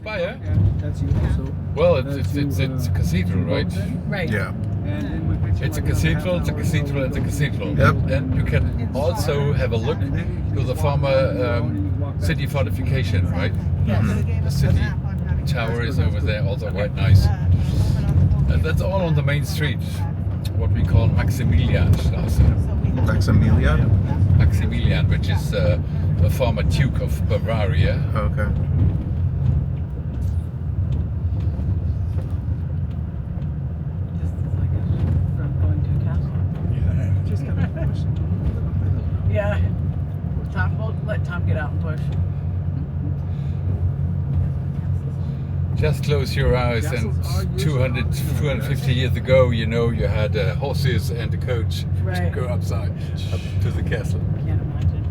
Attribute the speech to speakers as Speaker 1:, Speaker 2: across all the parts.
Speaker 1: Speyer?
Speaker 2: Yeah, that's you also.
Speaker 1: Well, it's a cathedral, right?
Speaker 3: Right.
Speaker 4: Yeah.
Speaker 2: And then we picture
Speaker 1: It's a
Speaker 2: like another
Speaker 1: cathedral,
Speaker 2: half
Speaker 1: it's a
Speaker 2: hour,
Speaker 1: cathedral,
Speaker 2: so
Speaker 1: it's a
Speaker 2: we go
Speaker 1: cathedral.
Speaker 4: Yep.
Speaker 1: And you can also have a look
Speaker 2: And then you
Speaker 1: to the
Speaker 2: just walk
Speaker 1: former
Speaker 2: around the road and you walk back
Speaker 1: city
Speaker 2: to the
Speaker 1: fortification, right?
Speaker 3: Yes.
Speaker 1: The city tower is over there, also quite nice. And that's all on the main street, what we call Maximilianstraße.
Speaker 4: Maximilian?
Speaker 1: Maximilian, which is the former Duke of Bavaria.
Speaker 4: Okay.
Speaker 3: This is like from going to a castle.
Speaker 2: Just gotta push.
Speaker 3: Yeah. Tom, we'll let Tom get out and push.
Speaker 1: Just close your eyes and 250 years ago, you know, you had horses and a coach to
Speaker 3: Right.
Speaker 1: go up to the castle.
Speaker 3: Can't imagine.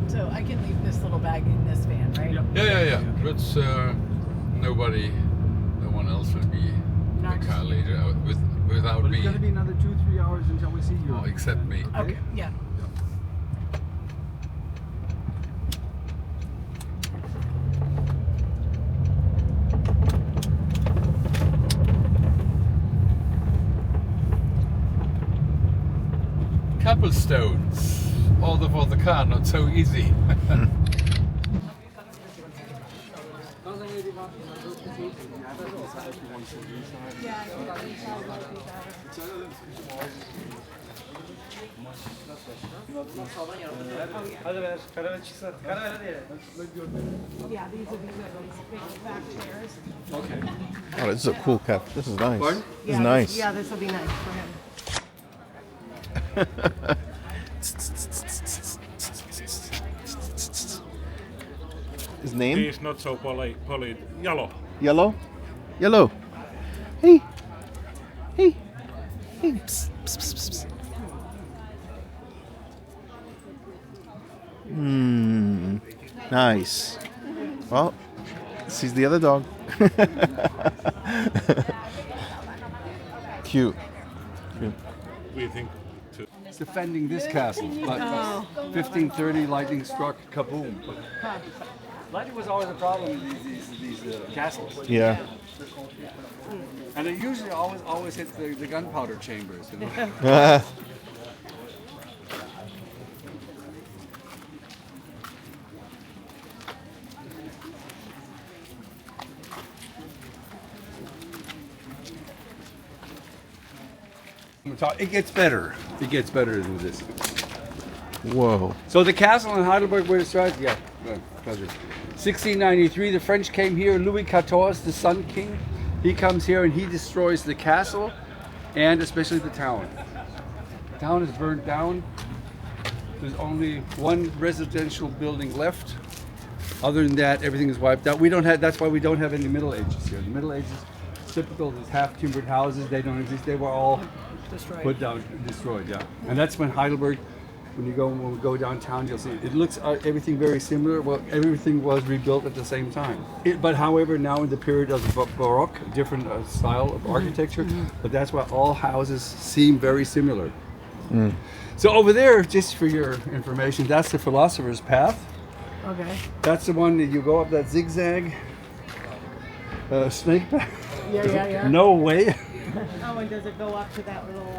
Speaker 3: So I can leave this little bag in this van, right?
Speaker 2: Yep.
Speaker 1: Yeah. But no one else will be in the car later without
Speaker 2: But
Speaker 1: me.
Speaker 2: it's gonna be another 2-3 hours until we see you.
Speaker 1: Oh, except me.
Speaker 3: Okay. Yeah.
Speaker 1: Cobblestones. Although for the car, not so easy.
Speaker 3: Yeah, these are these big back chairs.
Speaker 2: Okay.
Speaker 4: Oh, this is a cool cafe. This is nice.
Speaker 2: Pardon?
Speaker 4: This is nice.
Speaker 3: Yeah, this will be nice for him.
Speaker 4: His name?
Speaker 5: He's not so polite. Yellow.
Speaker 4: Yellow? Yellow. Hey. Hey. Hey. Psst, psst, psst, psst. Nice. Well, sees the other dog. Cute.
Speaker 5: We think to
Speaker 2: Defending this castle, but 1530 lightning struck, kaboom. Lightning was always a problem in these castles,
Speaker 4: Yeah.
Speaker 2: and it usually always hits the gunpowder chambers. You know? It gets better. It gets better than this.
Speaker 4: Whoa.
Speaker 2: So the castle in Heidelberg, where it starts, yeah, pleasure. 1693, the French came here. Louis XIV, the Sun King, he comes here and he destroys the castle and especially the town. The town is burnt down. There's only one residential building left. Other than that, everything is wiped out. We don't have. That's why we don't have any Middle Ages here. The Middle Ages, typical, these half-timbered houses. They don't exist. They were all
Speaker 3: Destroyed.
Speaker 2: put down, destroyed. Yeah, and that's when Heidelberg. When we go downtown, you'll see it looks everything very similar. Well, everything was rebuilt at the same time. But however, now in the period of Baroque, different style of architecture. But that's why all houses seem very similar. So over there, just for your information, that's the philosopher's path.
Speaker 3: Okay.
Speaker 2: That's the one that you go up that zigzag snake path.
Speaker 3: Yeah.
Speaker 2: No way.
Speaker 6: Oh, and does it go up to that little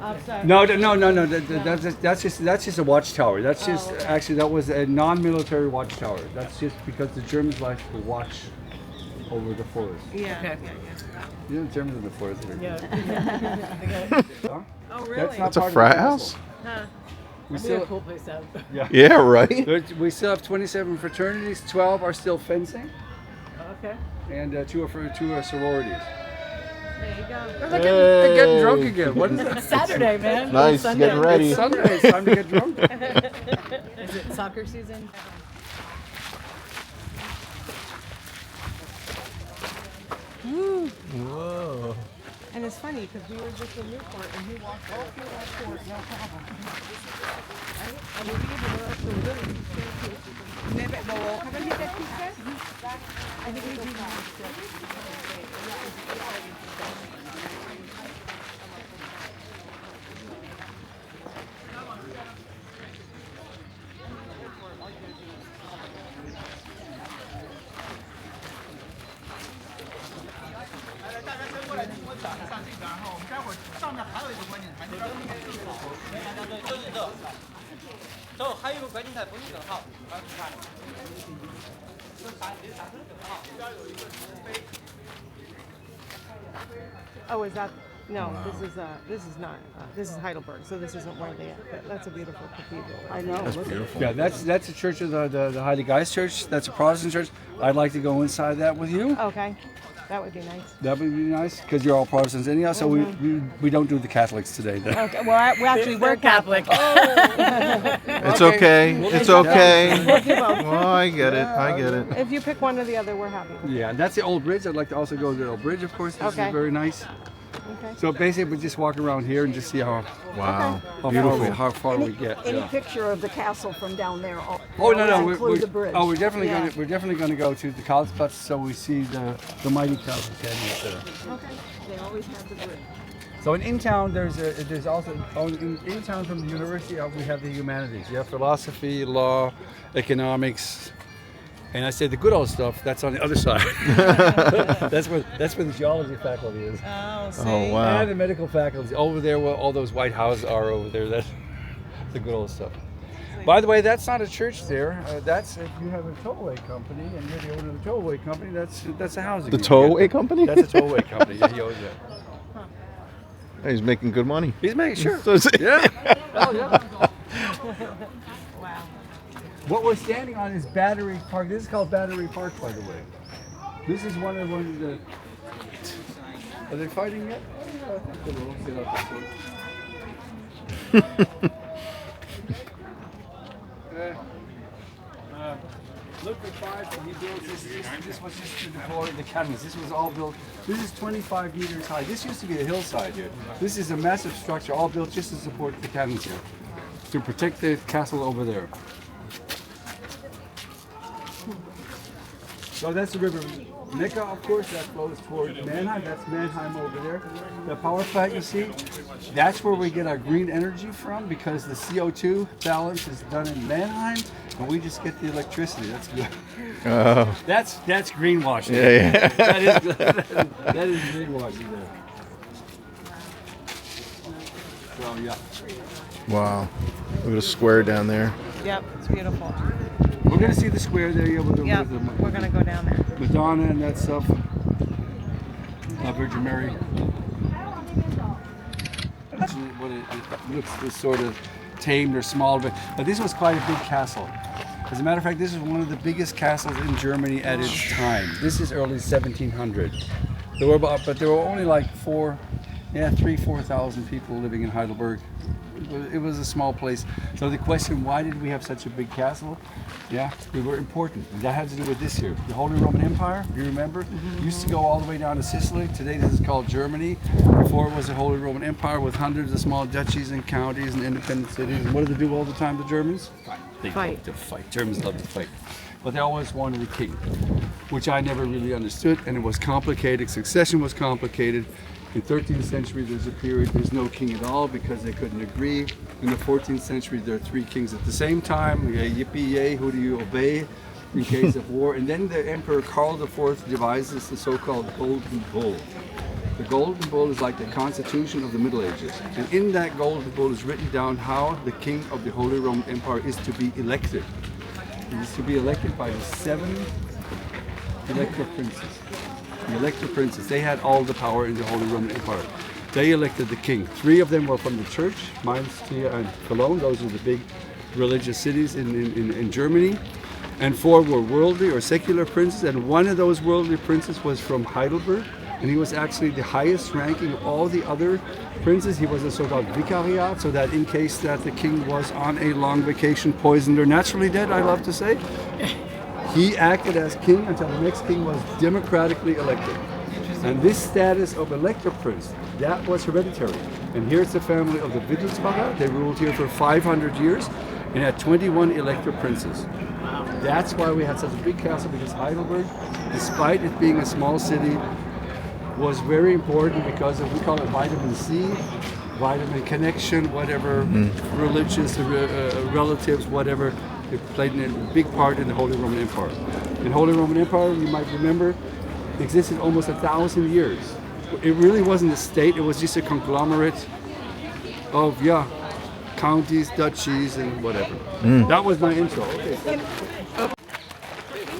Speaker 6: outside?
Speaker 2: No. That's just a watchtower. That's just actually that was a non-military watchtower. That's just because the Germans like to watch over the forest.
Speaker 6: Yeah.
Speaker 3: Okay.
Speaker 2: You know, Germans in the forest.
Speaker 3: Yeah.
Speaker 2: Huh?
Speaker 6: Oh, really?
Speaker 4: That's a frat house?
Speaker 6: Huh.
Speaker 2: We
Speaker 3: That'd be a
Speaker 2: still,
Speaker 3: cool place to have.
Speaker 4: Yeah, right?
Speaker 2: we still have 27 fraternities. 12 are still fencing,
Speaker 3: Okay.
Speaker 2: and two are sororities.
Speaker 6: There you go.
Speaker 2: They're getting drunk again. What is it?
Speaker 3: It's Saturday, man.
Speaker 4: Nice,
Speaker 3: It's Sunday.
Speaker 4: getting ready.
Speaker 2: It's Sunday. It's time to get drunk.
Speaker 3: Is it soccer season?
Speaker 4: Whoa.
Speaker 6: And it's funny because we were just in Newport and he walked all through our court, no problem. Right? And we were up to really Maybe, well, have you that pizza? I think we do that. Oh, is that? No, this is not. This is Heidelberg, so this isn't where they. That's a beautiful cathedral. I know.
Speaker 4: That's beautiful.
Speaker 2: Yeah, that's the church of the Heilige Geist Church. That's a Protestant church. I'd like to go inside that with you.
Speaker 6: Okay, that would be nice.
Speaker 2: That would be nice because you're all Protestants anyhow. So we don't do the Catholics today. Then.
Speaker 6: Okay, well, we're Catholic.
Speaker 4: It's okay. It's okay.
Speaker 6: We'll do both.
Speaker 4: Oh, I get it. I get it.
Speaker 6: If you pick one or the other, we're happy.
Speaker 2: Yeah, and that's the old bridge. I'd like to also go to the old bridge, of course. This
Speaker 6: Okay.
Speaker 2: is very nice.
Speaker 6: Okay.
Speaker 2: So basically, we just walk around here and just see how
Speaker 4: Wow.
Speaker 2: how far we get.
Speaker 7: Any
Speaker 2: Yeah.
Speaker 7: picture of the castle from down there?
Speaker 2: Oh no,
Speaker 7: Include the bridge.
Speaker 2: we're definitely
Speaker 7: Yeah.
Speaker 2: going to go to the Karlsplatz so we see the mighty castle canyons there.
Speaker 7: Okay. They always have the bridge.
Speaker 2: So in town there's also in town from the university we have the humanities. You have philosophy, law, economics, and I say the good old stuff. That's on the other side. that's where the geology faculty is.
Speaker 6: Oh, see?
Speaker 4: Oh, wow.
Speaker 2: And the medical faculty over there where all those white houses are over there. That's the good old stuff. By the way, that's not a church there. That's if you have a towaway company and you're the owner of the towaway company. That's a housing.
Speaker 4: The
Speaker 2: group.
Speaker 4: towaway company?
Speaker 2: That's a towaway company. Yeah, he owns that.
Speaker 4: He's making good money.
Speaker 2: He's making sure.
Speaker 4: So it's-
Speaker 2: Yeah. Oh yeah.
Speaker 6: Wow.
Speaker 2: What we're standing on is Battery Park. This is called Battery Park, by the way. This is one of the. Are they fighting yet? I think they will. Get out this one. Ludwig V, he built this was just to deploy the cannons. This was all built. This is 25 meters high. This used to be a hillside here. This is a massive structure, all built just to support the cannons here, to protect the castle over there. So that's the river Neckar, of course, that flows toward Mannheim. That's Mannheim over there. The power plant you see, that's where we get our green energy from because the CO2 balance is done in Mannheim and we just get the electricity. That's good.
Speaker 4: Oh.
Speaker 2: That's greenwashing.
Speaker 4: Yeah.
Speaker 2: that is greenwashing there. So yeah.
Speaker 4: Wow. Look at a square down there.
Speaker 6: Yep, it's beautiful.
Speaker 2: We're gonna see the square there, yeah, with the,
Speaker 6: Yep,
Speaker 2: with the
Speaker 6: we're gonna go down there.
Speaker 2: Madonna and that stuff. Virgin Mary. That's what it looks this sort of tamed or small, but this was quite a big castle. As a matter of fact, this is one of the biggest castles in Germany at its time. This is early 1700. There were only like 4,000 people living in Heidelberg. It was a small place. So the question, why did we have such a big castle? Yeah, we were important. And that had to do with this here. The Holy Roman Empire, you remember? Used to go all the way down to Sicily. Today this is called Germany. Before it was the Holy Roman Empire with hundreds of small duchies and counties and independent cities. And what do they do all the time, the Germans? They love to fight. Germans love to fight. But they always wanted a king, which I never really understood. And it was complicated. Succession was complicated. In the 13th century, there's a period there's no king at all because they couldn't agree. In the 14th century, there are 3 kings at the same time. Yippee yay, who do you obey in case of war? And then the Emperor Karl IV devises the so-called Golden Bull. The Golden Bull is like the constitution of the Middle Ages. And in that Golden Bull is written down how the king of the Holy Roman Empire is to be elected. He is to be elected by the 7 elector princes. The elector princes, they had all the power in the Holy Roman Empire. They elected the king. 3 of them were from the church, Mainz, Trier, and Cologne. Those are the big religious cities in Germany. And 4 were worldly or secular princes, and one of those worldly princes was from Heidelberg, and he was actually the highest ranking of all the other princes. He was a so-called vicariat, so that in case that the king was on a long vacation, poisoned or naturally dead, I love to say, he acted as king until the next king was democratically elected. And this status of Elector Prince, that was hereditary. And here's the family of the Wittelsbacher. They ruled here for 500 years and had 21 Elector Princes. That's why we had such a big castle, because Heidelberg, despite it being a small city, was very important because of, we call it vitamin C, vitamin connection, whatever, religious relatives, whatever. It played a big part in the Holy Roman Empire. The Holy Roman Empire, you might remember, existed almost 1,000 years. It really wasn't a state, it was just a conglomerate of, counties, duchies, and whatever. That was my intro. Okay.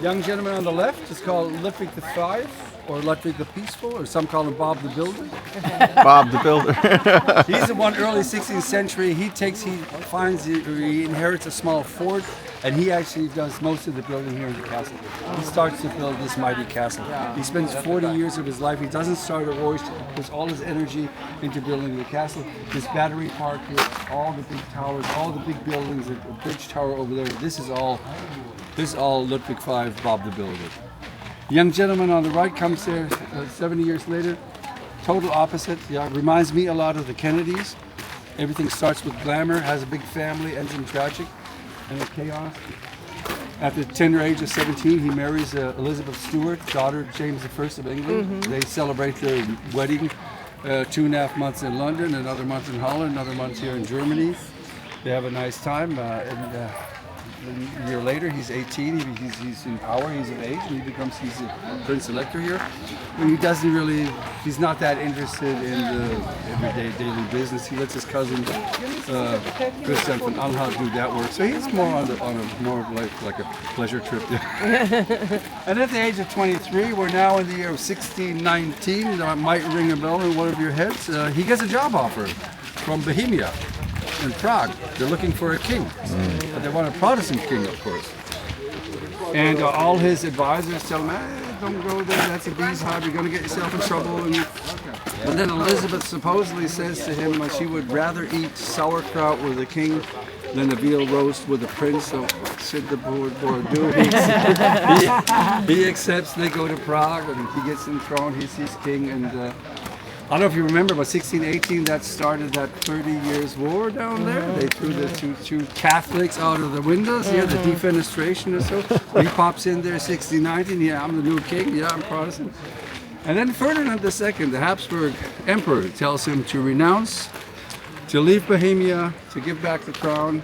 Speaker 2: Young gentleman on the left is called Ludwig V, or Ludwig the Peaceful, or some call him Bob the Builder.
Speaker 4: Bob the Builder.
Speaker 2: He's the one early 16th century. He inherits a small fort, and he actually does most of the building here in the castle. He starts to build this mighty castle. He spends 40 years of his life. He doesn't start at Royce, puts all his energy into building the castle. This battery park here, all the big towers, all the big buildings, the bridge tower over there. This is all Ludwig V, Bob the Builder. The young gentleman on the right comes there 70 years later. Total opposite. Reminds me a lot of the Kennedys. Everything starts with glamour, has a big family, ends in tragic and in chaos. At the tender age of 17, he marries Elizabeth Stuart, daughter of James I of England. They celebrate their wedding 2.5 months in London, another month in Holland, another month here in Germany. They have a nice time. A year later, he's 18, he's in power, he's of age, and he's a Prince Elector here. But he's not that interested in the everyday daily business. He lets his cousin, Christian von Anhalt, do that work. So he's more on more like a pleasure trip. And at the age of 23, we're now in the year of 1619, that might ring a bell in one of your heads. He gets a job offer from Bohemia in Prague. They're looking for a king, but they want a Protestant king, of course. And all his advisors tell him, don't go there, that's a bee's hive, you're going to get yourself in trouble. And then Elizabeth supposedly says to him she would rather eat sauerkraut with a king than a veal roast with a prince. So said the Bordeaux. He accepts, they go to Prague, and he gets enthroned, he's king. And I don't know if you remember, but 1618, that started that 30 Years' War down there. They threw the two Catholics out of the windows, the defenestration or so. He pops in there, 1619, I'm the new king, I'm Protestant. And then Ferdinand II, the Habsburg emperor, tells him to renounce, to leave Bohemia, to give back the crown.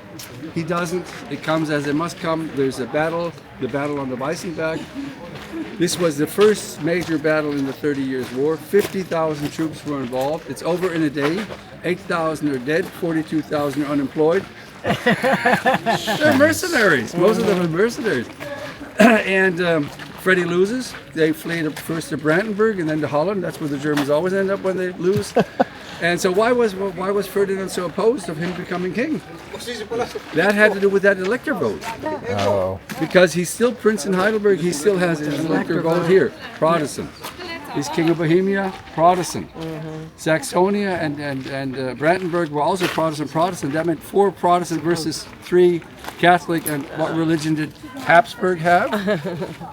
Speaker 2: He doesn't. It comes as it must come. There's a battle, the battle on the Weissenberg. This was the first major battle in the 30 Years' War. 50,000 troops were involved. It's over in a day. 8,000 are dead, 42,000 are unemployed. They're mercenaries. Most of them are mercenaries. And Freddie loses. They flee first to Brandenburg and then to Holland. That's where the Germans always end up when they lose. And so why was Ferdinand so opposed of him becoming king? That had to do with that elector vote.
Speaker 4: Oh.
Speaker 2: Because he's still Prince in Heidelberg, he still has his elector vote here, Protestant. He's King of Bohemia, Protestant. Saxonia and Brandenburg were also Protestant. That meant 4 Protestant versus 3 Catholic. And what religion did Habsburg have?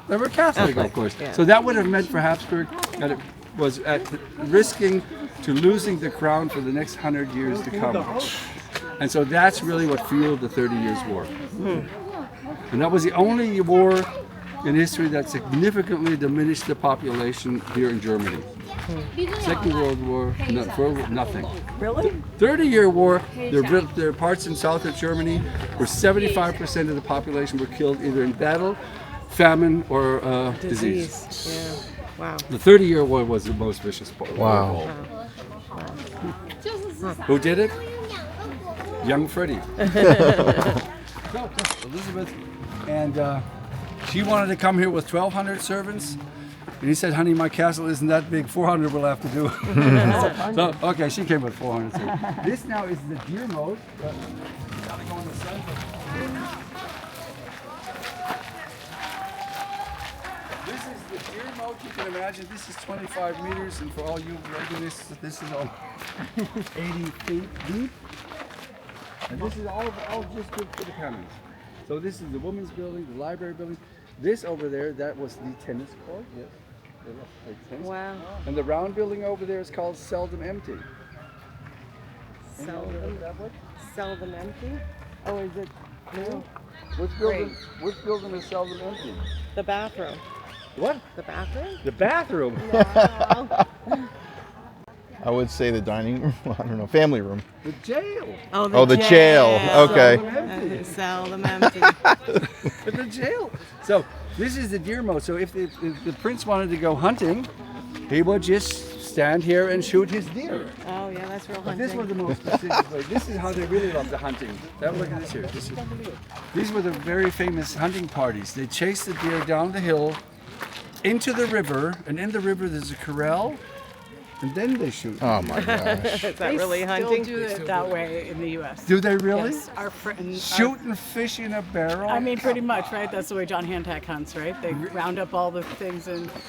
Speaker 2: They were Catholic, of course.
Speaker 3: Yeah.
Speaker 2: So that would have meant for Habsburg that it was risking to losing the crown for the next 100 years to come. And so that's really what fueled the 30 Years' War. And that was the only war in history that significantly diminished the population here in Germany. Second World War, nothing.
Speaker 7: Really?
Speaker 2: 30-Year War, there are parts in south of Germany where 75% of the population were killed either in battle, famine, or disease.
Speaker 3: Yeah. Wow.
Speaker 2: The 30-Year War was the most vicious part.
Speaker 4: Wow.
Speaker 2: Who did it? Young Freddie. Elizabeth. And she wanted to come here with 1,200 servants. And he said, honey, my castle isn't that big. 400 will have to do. So, okay, she came with 400 servants. This now is the deer mode. Gotta go in the sun. This is the deer mode. You can imagine this is 25 meters, and for all you regulars, this is all 80 feet deep. And this is all just good for the cannons. So this is the women's building, the library building. This over there, that was the tennis court. Yes.
Speaker 6: Wow.
Speaker 2: And the round building over there is called Seldom Empty.
Speaker 6: Seldom empty. Oh, is it blue?
Speaker 2: Which building is seldom empty?
Speaker 6: The bathroom.
Speaker 2: What?
Speaker 6: The bathroom?
Speaker 2: The bathroom.
Speaker 6: Wow.
Speaker 4: I would say the dining room. I don't know. Family room.
Speaker 2: The jail.
Speaker 4: Oh, the jail. Okay.
Speaker 2: Seldom empty.
Speaker 6: Seldom empty.
Speaker 2: The jail. So this is the deer moat. So if the prince wanted to go hunting, he would just stand here and shoot his deer.
Speaker 6: Oh yeah, that's real
Speaker 2: But
Speaker 6: hunting.
Speaker 2: this was the most prestigious way. This is how they really loved the hunting. Look at this here. These were the very famous hunting parties. They chased the deer down the hill into the river, and in the river there's a corral, and then they shoot.
Speaker 4: Oh my gosh.
Speaker 6: Is that really
Speaker 3: Still
Speaker 6: hunting?
Speaker 3: do it that way in the U.S.
Speaker 2: Do they really?
Speaker 3: Yes, our friends.
Speaker 2: Shooting fish in a barrel?
Speaker 3: I mean, pretty much, right? That's the way John Hancock hunts, right? They round up all the things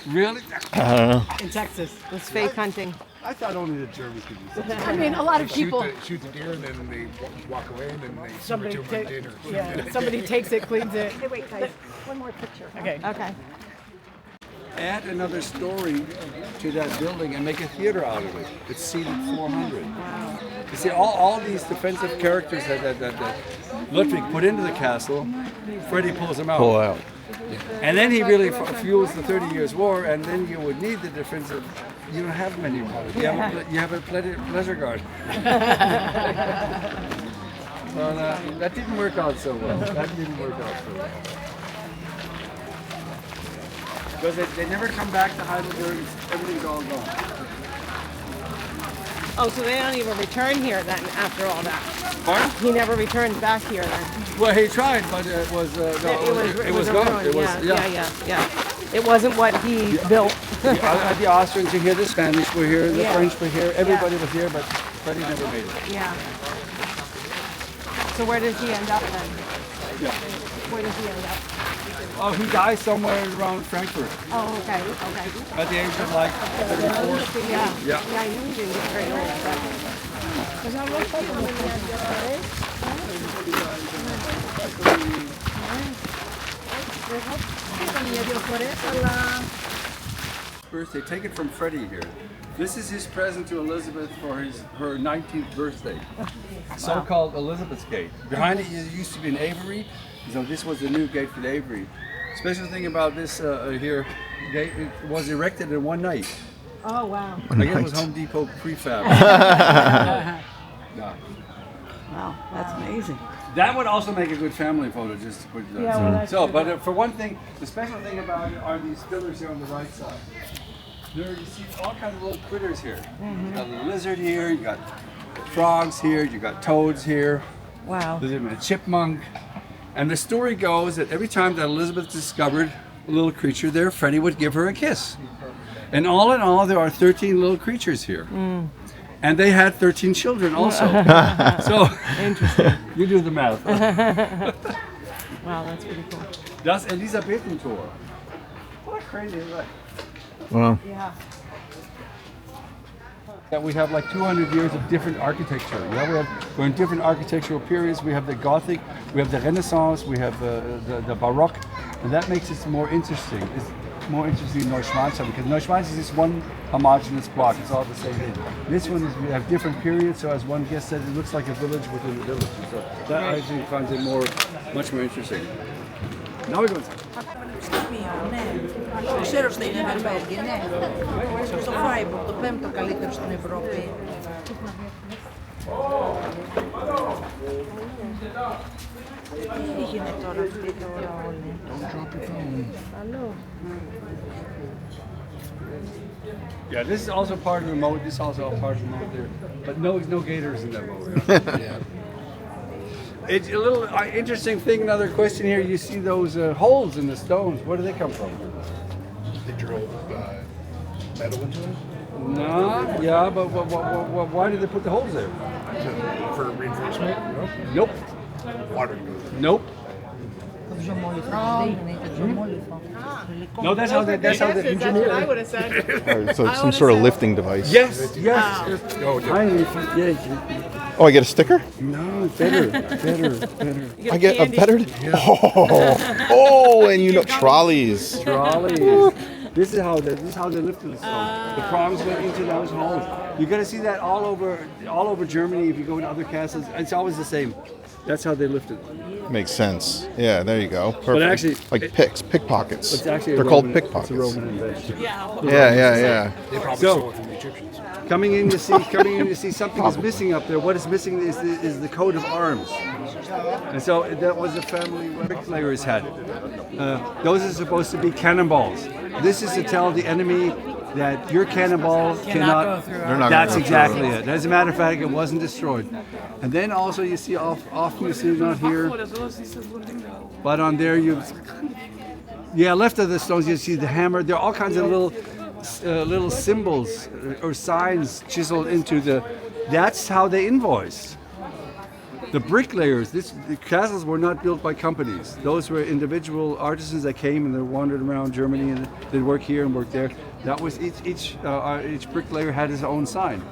Speaker 2: Really?
Speaker 4: I don't know.
Speaker 3: in Texas.
Speaker 6: It's fake hunting.
Speaker 2: I thought only the Germans could do that.
Speaker 3: I mean, a lot of people.
Speaker 8: Shoot the deer and then they walk away and then they
Speaker 3: Somebody,
Speaker 8: serve it to them
Speaker 3: ta-
Speaker 8: dinner.
Speaker 3: yeah, somebody takes it, cleans it.
Speaker 7: Hey, wait, guys. One more picture.
Speaker 3: Okay.
Speaker 6: Okay.
Speaker 2: Add another story to that building and make a theater out of it. It's seated 400. Wow. You see, all these defensive characters that Ludwig put into the castle, Freddie pulls them out.
Speaker 4: Pull out.
Speaker 2: And then he really fuels the 30 Years' War, and then you would need the defensive. You don't have many more. You have a pleasure guard. Well, that didn't work out so well. Because they never come back to Heidelberg. Everything's all gone.
Speaker 6: Oh, so they don't even return here then after all that.
Speaker 2: Pardon?
Speaker 6: He never returns back here then.
Speaker 2: Well, he tried, but it was no, it was
Speaker 6: a
Speaker 2: gone.
Speaker 6: ruin.
Speaker 2: It was
Speaker 6: Yeah. It wasn't what he built.
Speaker 2: The Austrians were here, the Spanish were here, the
Speaker 6: Yeah.
Speaker 2: French were here. Everybody was here, but Freddie never made it.
Speaker 6: Yeah. So where does he end up then?
Speaker 2: Yeah.
Speaker 6: Where does he end up?
Speaker 2: Oh, he died somewhere around Frankfurt
Speaker 6: Oh, okay.
Speaker 2: at the age of like 34.
Speaker 6: Yeah.
Speaker 2: Yeah.
Speaker 6: Yeah, I knew he didn't get very old.
Speaker 2: Birthday, take it from Freddie here. This is his present to Elizabeth for her 19th birthday. So-called Elizabeth's Gate. Behind it used to be an aviary, so this was the new gate for the aviary. Special thing about this here gate, it was erected in one night.
Speaker 6: Oh, wow.
Speaker 2: I guess it was Home Depot prefab. Yeah.
Speaker 3: Wow, that's amazing.
Speaker 2: That would also make a good family photo, just to put that.
Speaker 6: Yeah, well, that's
Speaker 2: so,
Speaker 6: good.
Speaker 2: but for one thing, the special thing about it are these pillars here on the right side. There you see all kinds of little critters here. You got a little lizard here, you got frogs here, you got toads here.
Speaker 6: Wow.
Speaker 2: There's even a chipmunk. And the story goes that every time that Elizabeth discovered a little creature there, Freddie would give her a kiss. And all in all, there are 13 little creatures here. And they had 13 children also. So,
Speaker 6: Interesting.
Speaker 2: you do the math.
Speaker 6: Wow, that's pretty cool.
Speaker 2: Das Elisabethentor. What a crazy life.
Speaker 4: Well,
Speaker 6: Yeah.
Speaker 2: That we have like 200 years of different architecture. Yeah, we're in different architectural periods. We have the Gothic, we have the Renaissance, we have the Baroque, and that makes it more interesting. It's more interesting than Neuschwanstein because Neuschwanstein is just one homogeneous block. It's all the same thing. This one is we have different periods, so as one guest said, it looks like a village within a village. So that I actually finds it much more interesting. Now we're going.
Speaker 7: Ξέρω στην Heidelberg, ναι. Στο Freiburg, το πέμπτο καλύτερο στην Ευρώπη. Τι έγινε τώρα αυτή τώρα όλη. Αλλού.
Speaker 2: Yeah, this is also part of the moat. This is also part of the moat there, but no gators in that moat. It's a little interesting thing. Another question here. You see those holes in the stones. Where do they come from?
Speaker 8: They drove metal into it
Speaker 2: No, yeah, but why did they put the holes there?
Speaker 8: for reinforcement.
Speaker 2: Nope.
Speaker 8: Water goes in.
Speaker 2: Nope. No, that's how the
Speaker 6: That's what I
Speaker 2: engineer.
Speaker 6: would have said.
Speaker 4: so it's some sort of lifting device.
Speaker 2: Yes, yes.
Speaker 8: Oh,
Speaker 2: Yeah.
Speaker 4: Oh, I get a sticker?
Speaker 2: No, better.
Speaker 4: I get a better. Oh, and trolleys.
Speaker 2: Trolleys. This is how they lifted the stone. The prongs went into those holes. You're gonna see that all over Germany. If you go to other castles, it's always the same. That's how they lifted it.
Speaker 4: Makes sense. Yeah, there you go. Perfect.
Speaker 2: But actually,
Speaker 4: like pickpockets.
Speaker 2: It's actually
Speaker 4: They're called pickpockets.
Speaker 2: It's a Roman invention.
Speaker 4: Yeah.
Speaker 8: They probably
Speaker 2: So-
Speaker 8: stole it from the Egyptians.
Speaker 2: Coming in to see something is missing up there. What is missing is the coat of arms. And so that was the family bricklayers had. Those are supposed to be cannonballs. This is to tell the enemy that your cannonball cannot
Speaker 3: go through
Speaker 4: They're not
Speaker 2: That's
Speaker 4: gonna go
Speaker 2: exactly
Speaker 4: through.
Speaker 2: it. As a matter of fact, it wasn't destroyed. And then also you see often you see not here, but on there left of the stones you see the hammer. There are all kinds of little symbols or signs chiseled into the. That's how they invoice. The bricklayers. The castles were not built by companies. Those were individual artisans that came and they wandered around Germany and they'd work here and work there. That was each bricklayer had his own sign.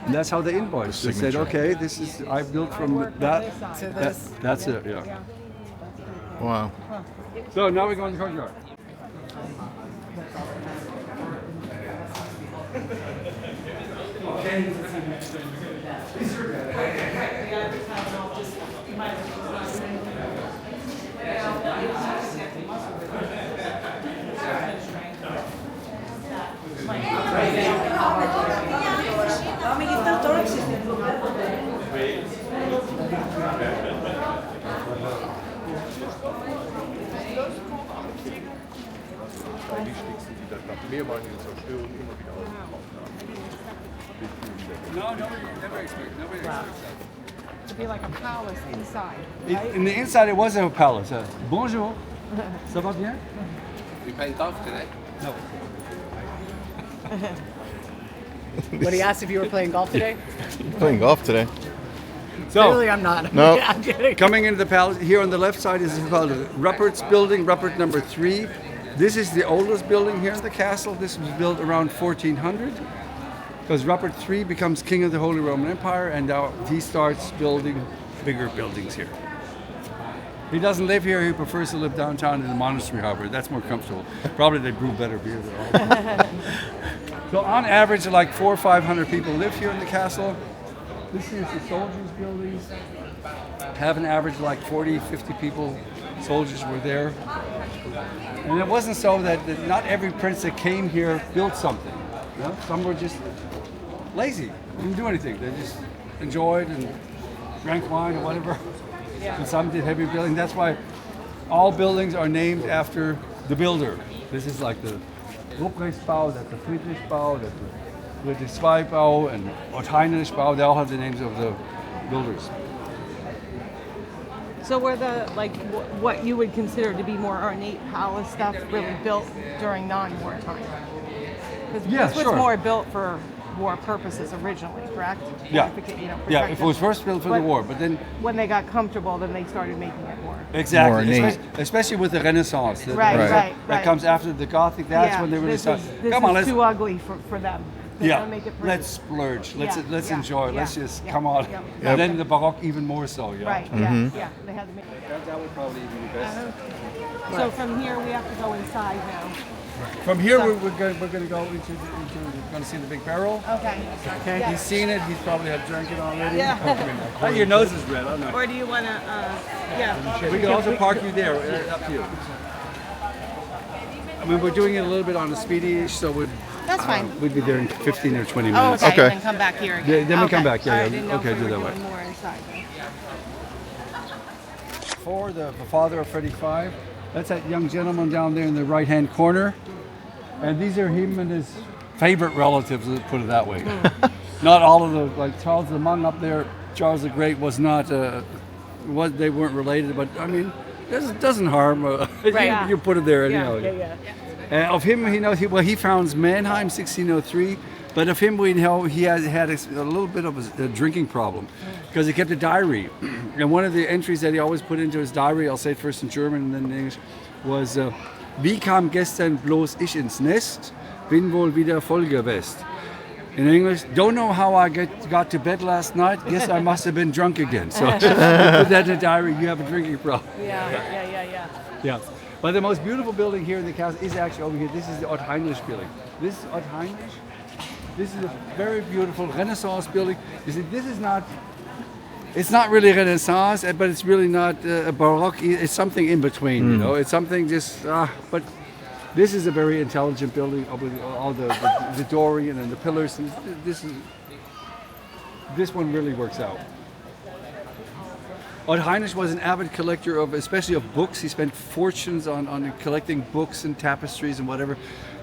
Speaker 2: And that's how they invoiced. They said, okay, this is I built from that. That's it. Yeah.
Speaker 4: Wow.
Speaker 2: So now we're going to the courtyard. No, never expect. Nobody expects that.
Speaker 6: To be like a palace inside.
Speaker 2: In the inside, it was a palace. Bonjour. Ça va bien?
Speaker 9: We playing golf today?
Speaker 2: No.
Speaker 3: When he asked if you were playing golf today?
Speaker 4: Playing golf today.
Speaker 2: So,
Speaker 3: Clearly I'm not.
Speaker 4: No.
Speaker 3: I'm kidding.
Speaker 2: coming into the palace, here on the left side is called Rupert's building, Rupert number 3. This is the oldest building here in the castle. This was built around 1400. Because Rupert III becomes king of the Holy Roman Empire, and now he starts building bigger buildings here. He doesn't live here, he prefers to live downtown in the monastery, however. That's more comfortable. Probably they brew better beer there. So on average, like 400 or 500 people live here in the castle. This is the soldiers' buildings. Have an average like 40, 50 people, soldiers were there. And it wasn't so that not every prince that came here built something. You know? Some were just lazy, didn't do anything. They just enjoyed and drank wine or whatever. And some did heavy building. That's why all buildings are named after the builder. This is like the Ruprechtbau, that's the Friedrichbau, that's the Friedrichsweibau, and Heinrichbau. They all have the names of the builders.
Speaker 6: So were the what you would consider to be more ornate palace stuff really built during non-war time? Because
Speaker 2: Yeah,
Speaker 6: this was
Speaker 2: sure.
Speaker 6: more built for war purposes originally, correct?
Speaker 2: Yeah. Yeah,
Speaker 6: protect
Speaker 2: it was first built for the
Speaker 6: But
Speaker 2: war, but then
Speaker 6: when they got comfortable, then they started making it more.
Speaker 2: exactly,
Speaker 4: More innate.
Speaker 2: especially with the Renaissance.
Speaker 6: Right.
Speaker 2: That comes after the Gothic. That's when they really
Speaker 6: this
Speaker 2: start.
Speaker 6: This
Speaker 2: Come on,
Speaker 6: is
Speaker 2: let's
Speaker 6: too ugly for them. They
Speaker 2: yeah,
Speaker 6: wanna make it pretty.
Speaker 2: let's splurge. Let's enjoy. Let's just
Speaker 6: yeah,
Speaker 2: come on.
Speaker 6: yeah.
Speaker 2: And then the Baroque even more so. Yeah.
Speaker 6: Right. Yeah. They had to make.
Speaker 2: That would probably be the best.
Speaker 6: So from here we have to go inside now.
Speaker 2: From here, we're going to go into we're going to see the big barrel.
Speaker 6: Okay.
Speaker 3: Okay.
Speaker 2: He's seen it. He's probably had drank it already.
Speaker 6: Yeah.
Speaker 2: Oh, your nose is red. I don't know.
Speaker 6: Or do you want to? Yeah.
Speaker 2: We can also park you there. Up to you. I mean, we're doing it a little bit on the speedy, so
Speaker 6: That's fine.
Speaker 2: we'd be there in 15 or 20
Speaker 6: Oh,
Speaker 2: minutes.
Speaker 6: okay.
Speaker 4: Okay.
Speaker 6: And then come back here again.
Speaker 2: Yeah, then we
Speaker 6: Okay.
Speaker 2: come back. Yeah,
Speaker 6: All right,
Speaker 2: yeah.
Speaker 6: I didn't know
Speaker 2: Okay,
Speaker 6: if we
Speaker 2: do
Speaker 6: were
Speaker 2: that way.
Speaker 6: doing more inside.
Speaker 2: For the father of Freddie V, that's that young gentleman down there in the right-hand corner. And these are him and his favorite relatives, let's put it that way. Not all of the, like Charles the Hmong up there, Charles the Great was not, they weren't related, but I mean, it doesn't harm.
Speaker 6: Right.
Speaker 2: You put it there anyhow.
Speaker 6: Yeah.
Speaker 2: Of him, he founds Mannheim, 1603. But of him, we know he had a little bit of a drinking problem because he kept a diary. And one of the entries that he always put into his diary, I'll say it first in German and then in English, was, Wie kam gestern bloß ich ins Nest, bin wohl wieder vollgewest. In English, don't know how I got to bed last night, guess I must have been drunk again. So put that in the diary, you have a drinking problem.
Speaker 6: Yeah.
Speaker 2: Yeah. But the most beautiful building here in the castle is actually over here. This is the Heinrich building. This is Heinrich. This is a very beautiful Renaissance building. You see, this is not. It's not really Renaissance, but it's really not Baroque. It's something in between, you know. It's something just. But this is a very intelligent building with all the Dorian and the pillars. And this one really works out. Heinrich was an avid collector of, especially of books. He spent fortunes on collecting books and tapestries and whatever,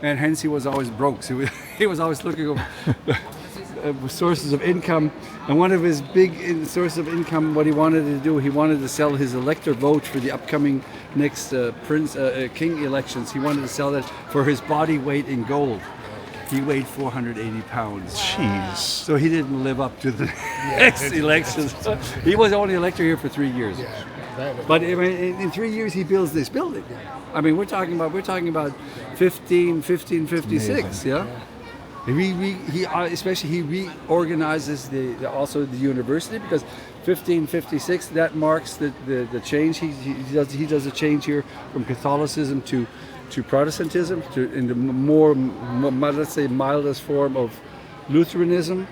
Speaker 2: and hence he was always broke. So he was always looking for sources of income. And one of his big sources of income, what he wanted to do, he wanted to sell his elector vote for the upcoming next king elections. He wanted to sell that for his body weight in gold. He weighed 480 pounds.
Speaker 4: Jeez.
Speaker 2: So he didn't live up to the next elections. He was only elector here for 3 years. But in 3 years he builds this building. I mean, we're talking about 1556. Yeah. He reorganizes also the university, because 1556 that marks the change. He does a change here from Catholicism to Protestantism, in the more, let's say, mildest form of Lutheranism.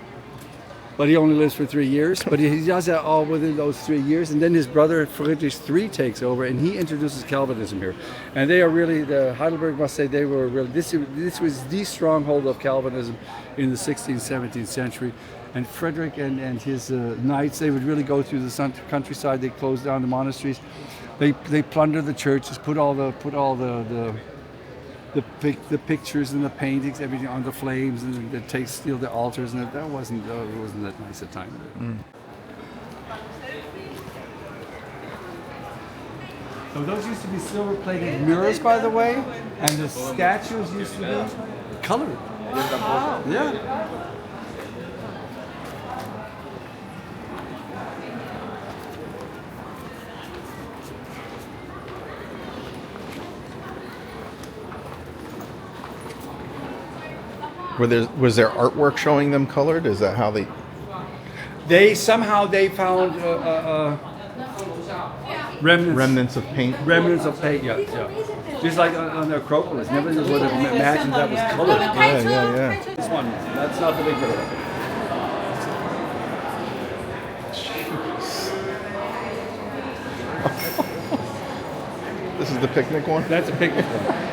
Speaker 2: But he only lives for 3 years. But he does that all within those 3 years. And then his brother Friedrich III takes over, and he introduces Calvinism here. And they are really, the Heidelberg must say, they were really, this was the stronghold of Calvinism in the 16th, 17th century. And Frederick and his knights, they would really go through the countryside. They closed down the monasteries. They plunder the churches, put all the pictures and the paintings, everything on the flames, and they steal the altars, and that wasn't that nice a time. So those used to be silver-plated mirrors, by the way, and the statues used to be colored. Yeah.
Speaker 4: Was there artwork showing them colored? Is that how they?
Speaker 2: They found
Speaker 4: Remnants of paint.
Speaker 2: Remnants of paint, yeah. Just like on the Acropolis. Never would have imagined that was colored.
Speaker 4: Yeah.
Speaker 2: This one, that's not the big one.
Speaker 4: This is the picnic one?
Speaker 2: That's a picnic one.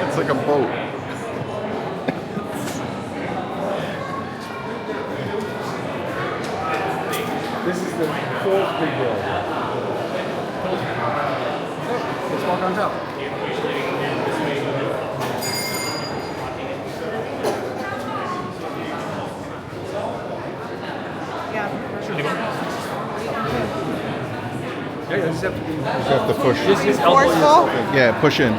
Speaker 4: It's like a boat.
Speaker 2: This is the fourth big hill. Let's walk on top. Yeah, you just have to
Speaker 4: push.
Speaker 2: Just elbow yourself in.
Speaker 4: Yeah, push in.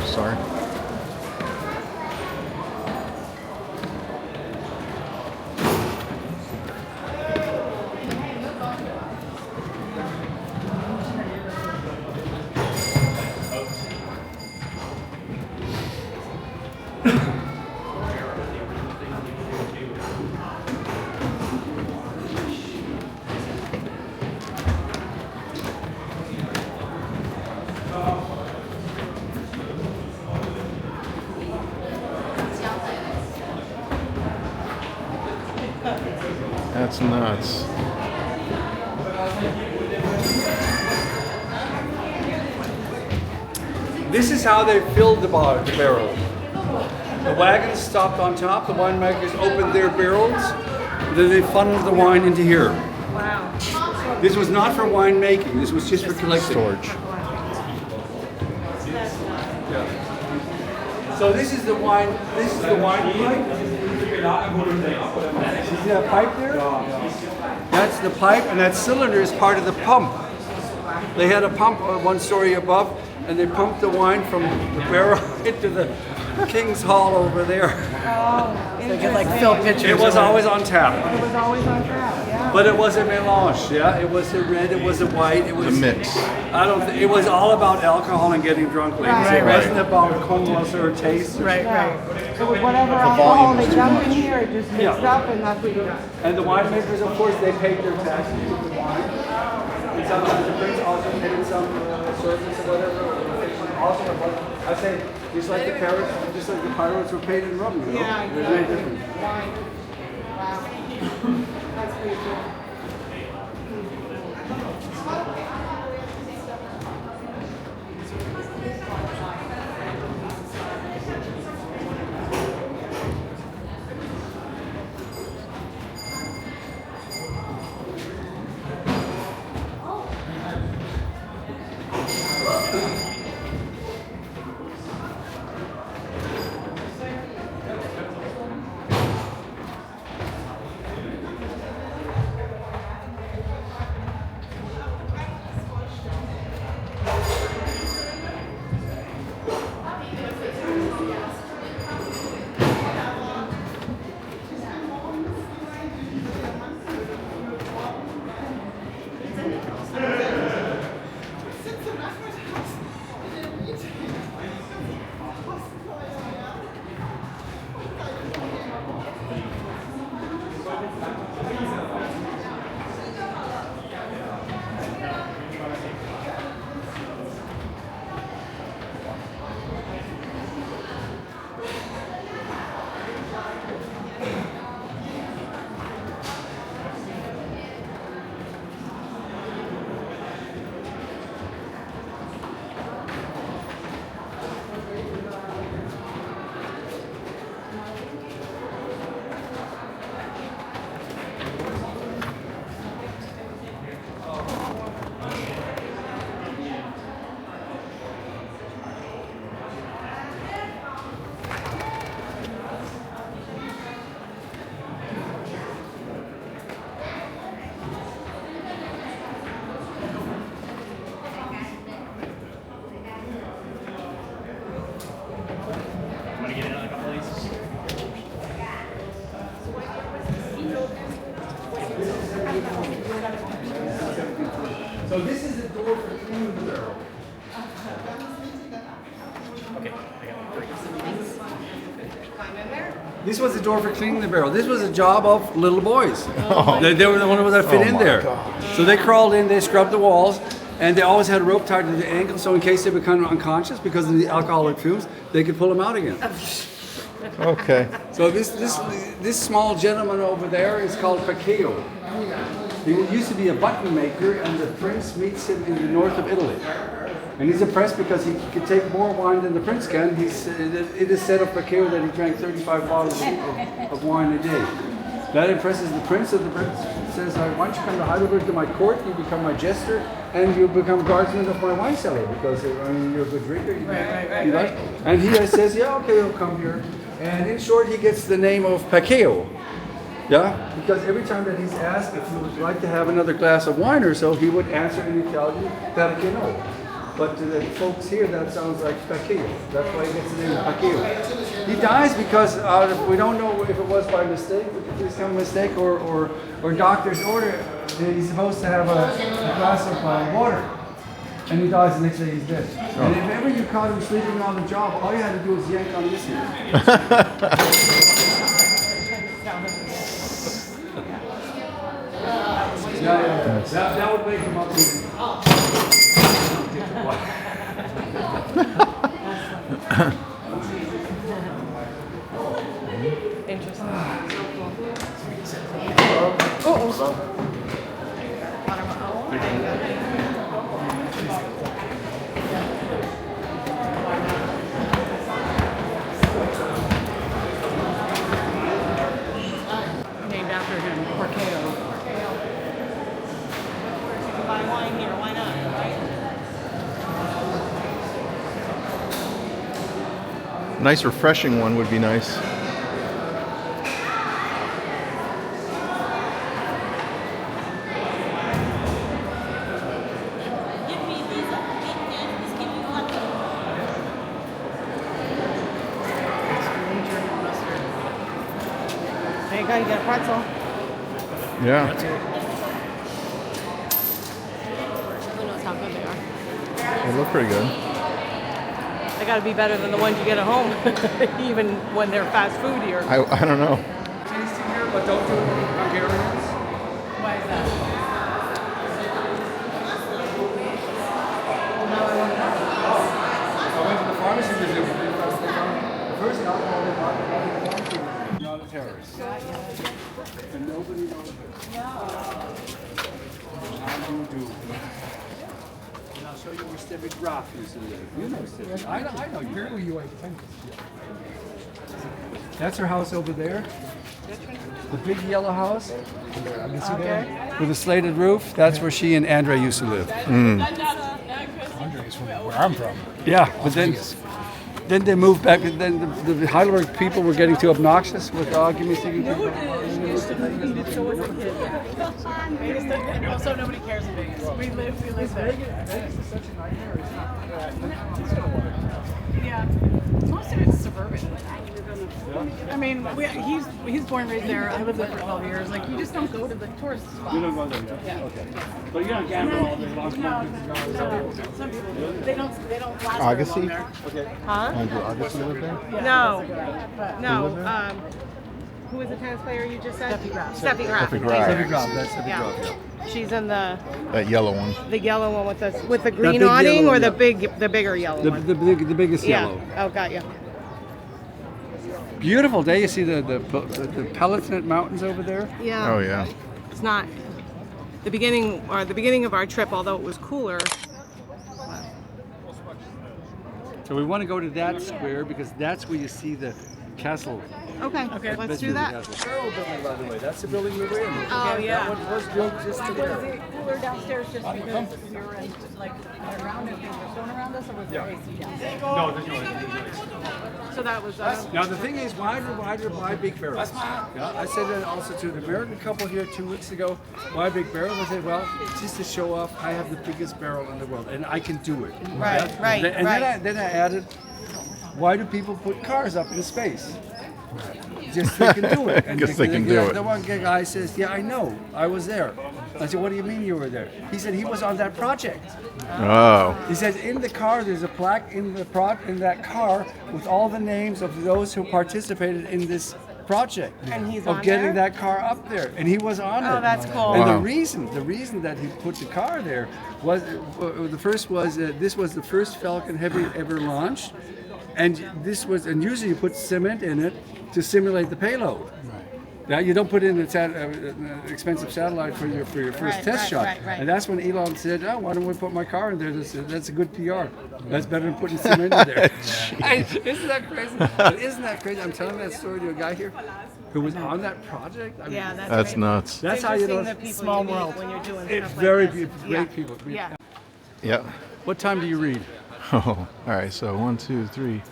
Speaker 4: Sorry. That's nuts.
Speaker 2: This is how they filled the barrel. The wagons stopped on top, the winemakers opened their barrels, then they funneled the wine into here.
Speaker 6: Wow.
Speaker 2: This was not for wine making, this was just for collecting.
Speaker 4: Storage.
Speaker 2: Yeah. So this is the wine pipe. See that pipe there? That's the pipe, and that cylinder is part of the pump. They had a pump 1 story above, and they pumped the wine from the barrel into the King's Hall over there.
Speaker 6: Oh,
Speaker 3: They could like fill pitchers.
Speaker 2: It was always on tap.
Speaker 6: It was always on trap, yeah.
Speaker 2: But it was a melange, yeah. It was a red, it was a white, it was
Speaker 4: A mix.
Speaker 2: I don't. It was all about alcohol and getting drunk, ladies.
Speaker 6: Right,
Speaker 2: It
Speaker 6: right.
Speaker 2: wasn't about colors or taste.
Speaker 3: Right, right.
Speaker 6: It was whatever alcohol they dumped in here, it just mixed
Speaker 2: Yeah.
Speaker 6: up, and that's what you got.
Speaker 2: And the winemakers, of course, they paid their taxes with the wine. And sometimes the prince also paid some service or whatever. Also, I say, just like the pirates, just like the pirates were paid in rum. You know?
Speaker 6: Yeah,
Speaker 2: There's no difference.
Speaker 6: Wine. Wow. That's pretty cool.
Speaker 2: So this is the door for cleaning the barrel. This was the door for cleaning the barrel. This was a job of little boys. They were the ones that fit in there. So they crawled in, they scrubbed the walls, and they always had a rope tied to the ankle, so in case they become unconscious because of the alcoholic fumes, they could pull them out again.
Speaker 4: Okay.
Speaker 2: So this small gentleman over there is called Pacchio. He used to be a button maker, and the prince meets him in the north of Italy. And he's impressed because he could take more wine than the prince can. It is said of Pacchio that he drank 35 bottles of wine a day. That impresses the prince, and the prince says, why don't you come to Heidelberg to my court, you become my jester, and you become guardsman of my wine cellar, because I mean, you're a good drinker. You like? And he says, yeah, okay, he'll come here. And in short, he gets the name of Pacchio. Yeah, because every time that he's asked if he would like to have another glass of wine or so, he would answer in Italian, Pacchio. But to the folks here, that sounds like Pacchio. That's why he gets the name Pacchio. He dies because we don't know if it was by mistake, if some mistake, or doctor's order. He's supposed to have a glass of water. And he dies the next day, he's dead. Oh. And if ever you caught him sleeping on the job, all you had to do was yank on this here. Yeah. That would wake him up.
Speaker 3: Interesting. Named after him, Porceo. Buy wine here, why not, right?
Speaker 4: Nice refreshing one would be nice.
Speaker 3: you gotta get a pretzel.
Speaker 4: Yeah.
Speaker 3: Who knows how good they are.
Speaker 4: They look pretty good.
Speaker 3: They gotta be better than the ones you get at home, even when they're fast food here.
Speaker 4: I don't know.
Speaker 2: Tasting here, but don't do it with Hungarians.
Speaker 3: Why is that?
Speaker 2: I went to the pharmacy museum because they found the first alcohol they bought not a terrorist. And nobody knows it. How do? And I'll show you where Stevie Graf used to live. You know Stevie. I know. You're who you That's her house over there. The big yellow house. Okay. With a slated roof. That's where she and Andre used to live.
Speaker 8: Andre's from where I'm from.
Speaker 2: Yeah, but then they moved back, and then the Heidelberg people were getting too obnoxious with give me a second.
Speaker 3: Also, nobody cares in Vegas. We live there.
Speaker 2: Vegas is such a nightmare. It's not.
Speaker 3: Yeah. Most of it's suburban. I mean, he's born and raised there. I lived there for 12 years. Like, you just don't go to the tourist spots.
Speaker 2: You don't go there, yeah? Okay. But you don't gamble all day long.
Speaker 3: No, some people do. They don't last very
Speaker 4: Agassi?
Speaker 3: long there.
Speaker 2: Okay.
Speaker 3: Huh?
Speaker 4: Andrew Agassi live there?
Speaker 3: No. Who was the tennis player you just said? Steffi Graf. Steffi Graf.
Speaker 4: Steffi Graf.
Speaker 2: Stevie Graf, that's Stevie
Speaker 3: Yeah.
Speaker 2: Graf, yeah.
Speaker 3: She's in the
Speaker 4: That yellow one.
Speaker 3: yellow one with the green
Speaker 2: big
Speaker 3: awning,
Speaker 2: yellow
Speaker 3: or
Speaker 2: one,
Speaker 3: the
Speaker 2: yeah.
Speaker 3: bigger yellow
Speaker 2: The,
Speaker 3: one.
Speaker 2: the biggest
Speaker 3: Yeah.
Speaker 2: yellow.
Speaker 3: Oh, got you.
Speaker 2: Beautiful day. You see the Palatinate Mountains over there?
Speaker 3: Yeah.
Speaker 4: Oh yeah.
Speaker 3: It's not the beginning of our trip, although it was cooler.
Speaker 2: So we want to go to that square because that's where you see the castle.
Speaker 3: Okay. Let's do that.
Speaker 2: Barrel building, by the way. That's the building we were in.
Speaker 3: Oh yeah.
Speaker 2: That one was built just to there.
Speaker 3: Was it cooler downstairs just because we were in, like around it, things were thrown around us, or was there AC downstairs?
Speaker 2: No, there's no AC.
Speaker 3: So that was
Speaker 2: Now the thing is, why big barrels? Yeah, I said that also to the American couple here 2 weeks ago. Why big barrels? I said, well, just to show off, I have the biggest barrel in the world, and I can do it.
Speaker 3: Right.
Speaker 2: And then I added, why do people put cars up in space? Just they can do it.
Speaker 4: Guess they can do it.
Speaker 2: The one guy says, yeah, I know, I was there. I said, what do you mean you were there? He said he was on that project.
Speaker 4: Oh.
Speaker 2: He says in the car, there's a plaque in that car with all the names of those who participated in this project
Speaker 3: And he's
Speaker 2: of
Speaker 3: on
Speaker 2: getting
Speaker 3: there?
Speaker 2: that car up there, and he was on it.
Speaker 3: Oh, that's cool.
Speaker 2: And
Speaker 4: Wow.
Speaker 2: the reason that he put the car there was this was the first Falcon Heavy ever launched, and usually you put cement in it to simulate the payload. Now you don't put in an expensive satellite for your first test shot,
Speaker 3: right.
Speaker 2: and that's when Elon said, "Oh, why don't we put my car in there? That's a good PR. That's better than putting cement in there." Isn't that crazy? Isn't that crazy? I'm telling that story to a guy here who was on that project. I mean,
Speaker 3: Yeah,
Speaker 4: That's nuts.
Speaker 2: that's how you know
Speaker 3: the people
Speaker 2: small
Speaker 3: you meet
Speaker 2: world.
Speaker 3: when you're doing
Speaker 2: It's
Speaker 3: stuff
Speaker 2: very
Speaker 3: like this.
Speaker 2: great people.
Speaker 3: Yeah.
Speaker 4: Yeah.
Speaker 2: What time do you read?
Speaker 4: Oh. All right. So 1, 2, 3.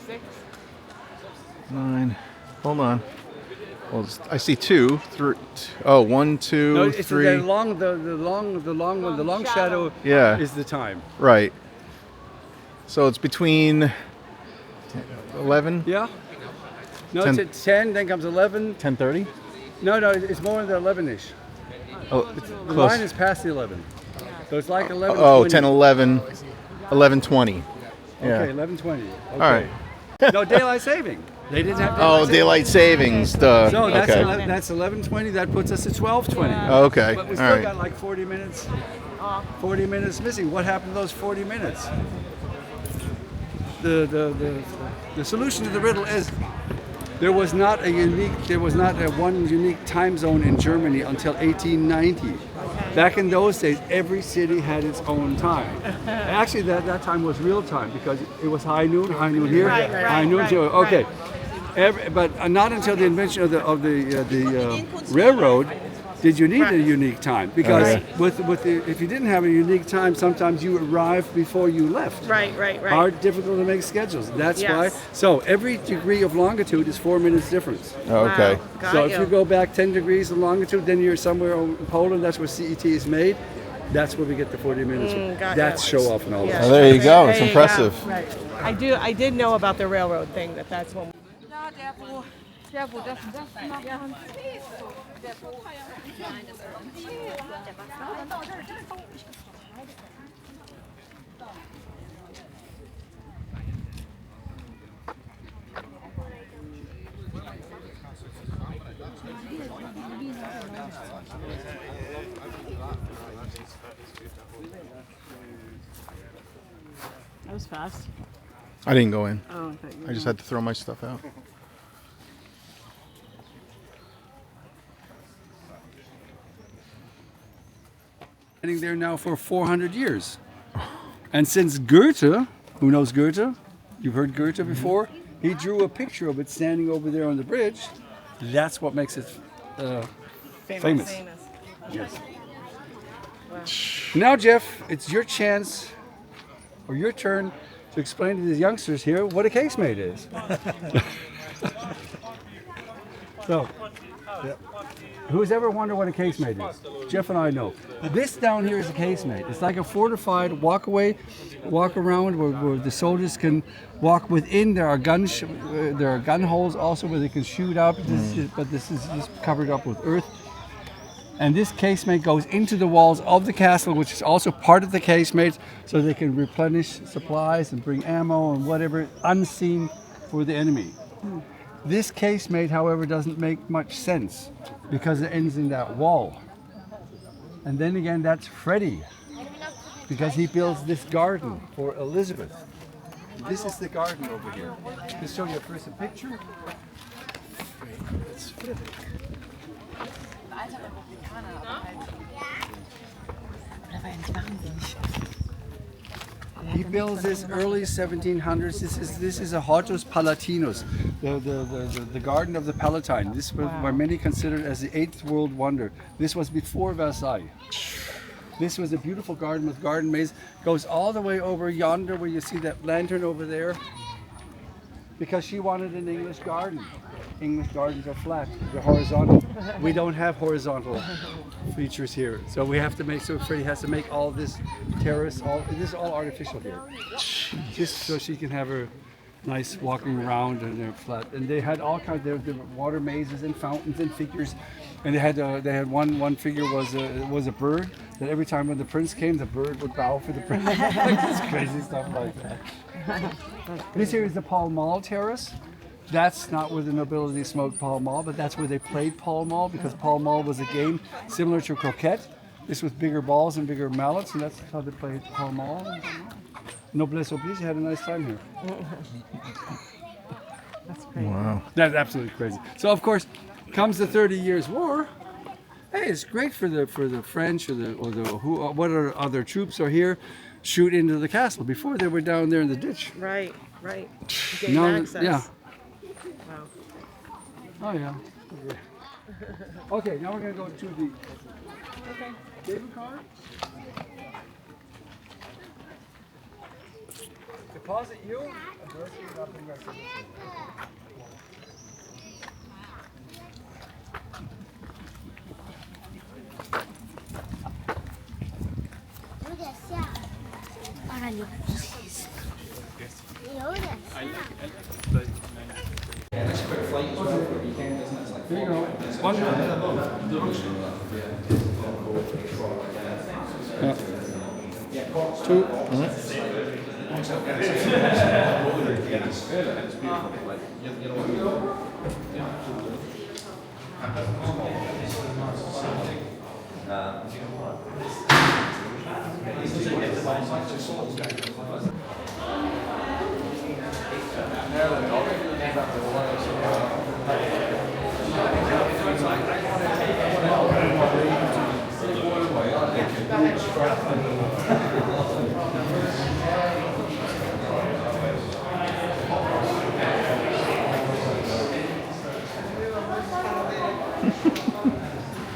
Speaker 3: 6.
Speaker 4: 9. Hold on. Well, I see 2, 3. Oh, 1, 2,
Speaker 2: No, it's
Speaker 4: 3.
Speaker 2: the long shadow.
Speaker 4: Yeah.
Speaker 2: Is the time.
Speaker 4: Right. So it's between 11,
Speaker 2: Yeah. No,
Speaker 4: 10.
Speaker 2: it's at 10. Then comes 11.
Speaker 4: 10:30.
Speaker 2: No, it's more than 11ish.
Speaker 4: Oh,
Speaker 2: The
Speaker 4: close.
Speaker 2: line is past the 11. So it's like 11.
Speaker 4: Oh, 10, 11, 11:20. Yeah.
Speaker 2: Okay, 11:20. Okay.
Speaker 4: All right.
Speaker 2: No, daylight saving. They didn't have
Speaker 4: Oh, daylight savings. Duh.
Speaker 2: So that's
Speaker 4: Okay.
Speaker 2: that's 11:20. That puts us at 12:20.
Speaker 4: Oh, okay.
Speaker 2: But we
Speaker 4: All
Speaker 2: still
Speaker 4: right.
Speaker 2: got like 40 minutes. 40 minutes missing. What happened to those 40 minutes? The solution to the riddle is there was not a one unique time zone in Germany until 1890. Back in those days, every city had its own time. Actually, that time was real time because it was high noon here,
Speaker 3: Right,
Speaker 2: high noon here.
Speaker 3: right.
Speaker 2: Okay, but not until the invention of the railroad did you need a unique time because if you didn't have a unique time, sometimes you arrived before you left.
Speaker 3: Right.
Speaker 2: Hard, difficult to make schedules. That's
Speaker 3: Yes.
Speaker 2: why. So every degree of longitude is 4 minutes difference.
Speaker 4: Oh, okay.
Speaker 3: Wow.
Speaker 2: So
Speaker 3: Got
Speaker 2: if you go back 10 degrees of longitude, then you're somewhere in Poland. That's where CET is made. That's where we get the 40 minutes.
Speaker 6: Got
Speaker 2: That's
Speaker 6: ya.
Speaker 2: show off and all
Speaker 6: Yeah.
Speaker 2: that.
Speaker 4: Oh, there you go. It's
Speaker 6: There you
Speaker 4: impressive.
Speaker 6: go. Right. I did know about the railroad thing. That's when. That was fast.
Speaker 4: I didn't go in.
Speaker 6: Oh, I thought you
Speaker 4: I just had to throw my stuff out.
Speaker 2: Standing there now for 400 years. And since Goethe, who knows Goethe? You've heard Goethe before? He drew a picture of it standing over there on the bridge. That's what makes it famous. Yes. Now, Jeff, it's your chance, or your turn, to explain to these youngsters here what a casemate is. So, who's ever wondered what a casemate is? Jeff and I know. This down here is a casemate. It's like a fortified walk-away, walk-around where the soldiers can walk within. There are gun holes also where they can shoot up. But this is just covered up with earth. And this casemate goes into the walls of the castle, which is also part of the casemate, so they can replenish supplies and bring ammo and whatever unseen for the enemy. This casemate, however, doesn't make much sense because it ends in that wall. And then again, that's Freddie, because he builds this garden for Elizabeth. This is the garden over here. Let's show you first a picture. It's Freddie. He builds this early 1700s. This is a Hortus Palatinus, the garden of the Palatine. This was by many considered as the 8th world wonder. This was before Versailles. This was a beautiful garden with garden maze. Goes all the way over yonder where you see that lantern over there. Because she wanted an English garden. English gardens are flat, they're horizontal. We don't have horizontal features here. So we have to make, so Freddie has to make all this terrace, this is all artificial here. Just so she can have her nice walking around and they're flat. And they had all kinds, there were water mazes and fountains and figures. And they had one figure was a bird, that every time when the prince came, the bird would bow for the prince. Like this crazy stuff like that. This here is the Pall Mall terrace. That's not where the nobility smoked Pall Mall, but that's where they played Pall Mall, because Pall Mall was a game similar to croquet. This with bigger balls and bigger mallets, and that's how they played Pall Mall. Noblesse oblige, had a nice time here.
Speaker 6: That's crazy.
Speaker 4: Wow.
Speaker 2: That's absolutely crazy. So of course, comes the 30 Years' War. Hey, it's great for the French what other troops are here, shoot into the castle. Before they were down there in the ditch.
Speaker 6: Right. Gain access.
Speaker 2: Yeah.
Speaker 6: Wow.
Speaker 2: Oh yeah. Okay, now we're gonna go to the cable car. Deposit you. Here you go. One. Yeah. Two.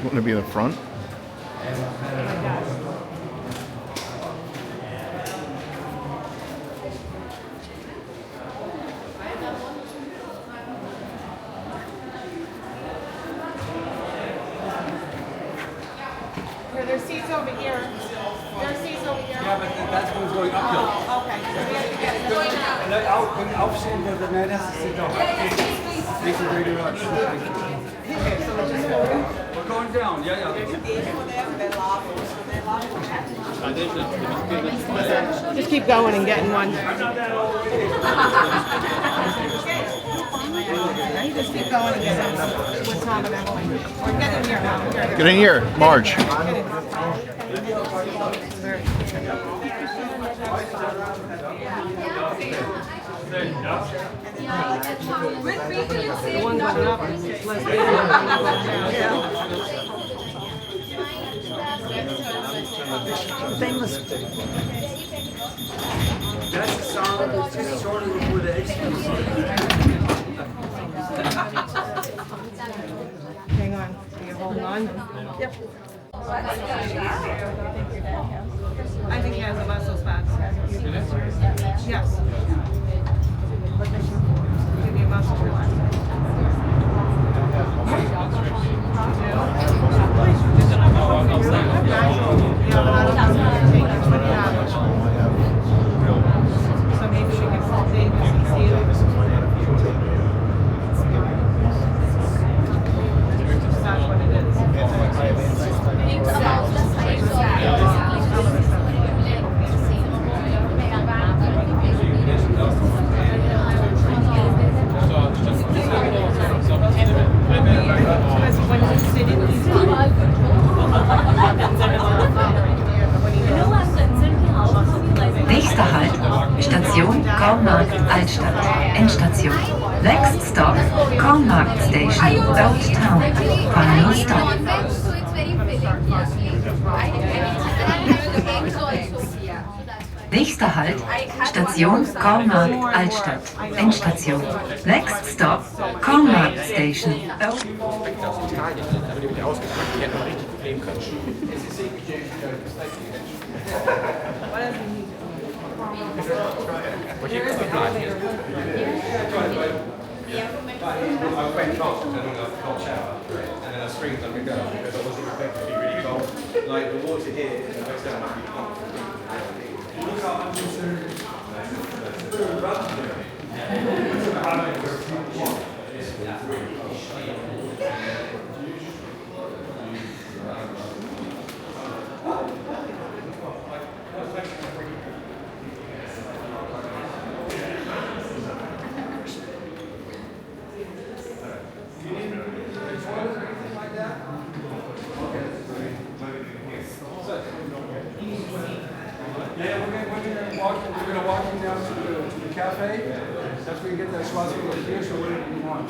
Speaker 4: Want to be in the front?
Speaker 3: There's seats over here.
Speaker 2: aufstehen würde, nein, das ist it. Thank you very much. We're going down, yeah.
Speaker 3: Just keep going and getting one. Just keep going and getting one. With Tom and Emily. We're getting here now.
Speaker 4: Get in here, Marge.
Speaker 3: The one going up is less
Speaker 2: Famous. That's the sound that's just sort of with the
Speaker 3: Hang on. Are you holding on? Yep. I think he has the muscle spots. Yes. Give me a muscle relax. So maybe she can see it. That's what it is.
Speaker 10: Nächster Halt, Station Kornmarkt Altstadt, Endstation. Next stop, Kornmarkt Station, Old Town, final stop. Nächster Halt, Station Kornmarkt Altstadt, Endstation. Next stop, Kornmarkt Station.
Speaker 9: Like the water here, it goes down like
Speaker 2: We're going to walk you down to the cafe. That's where you get that Schloss here, so whatever you want.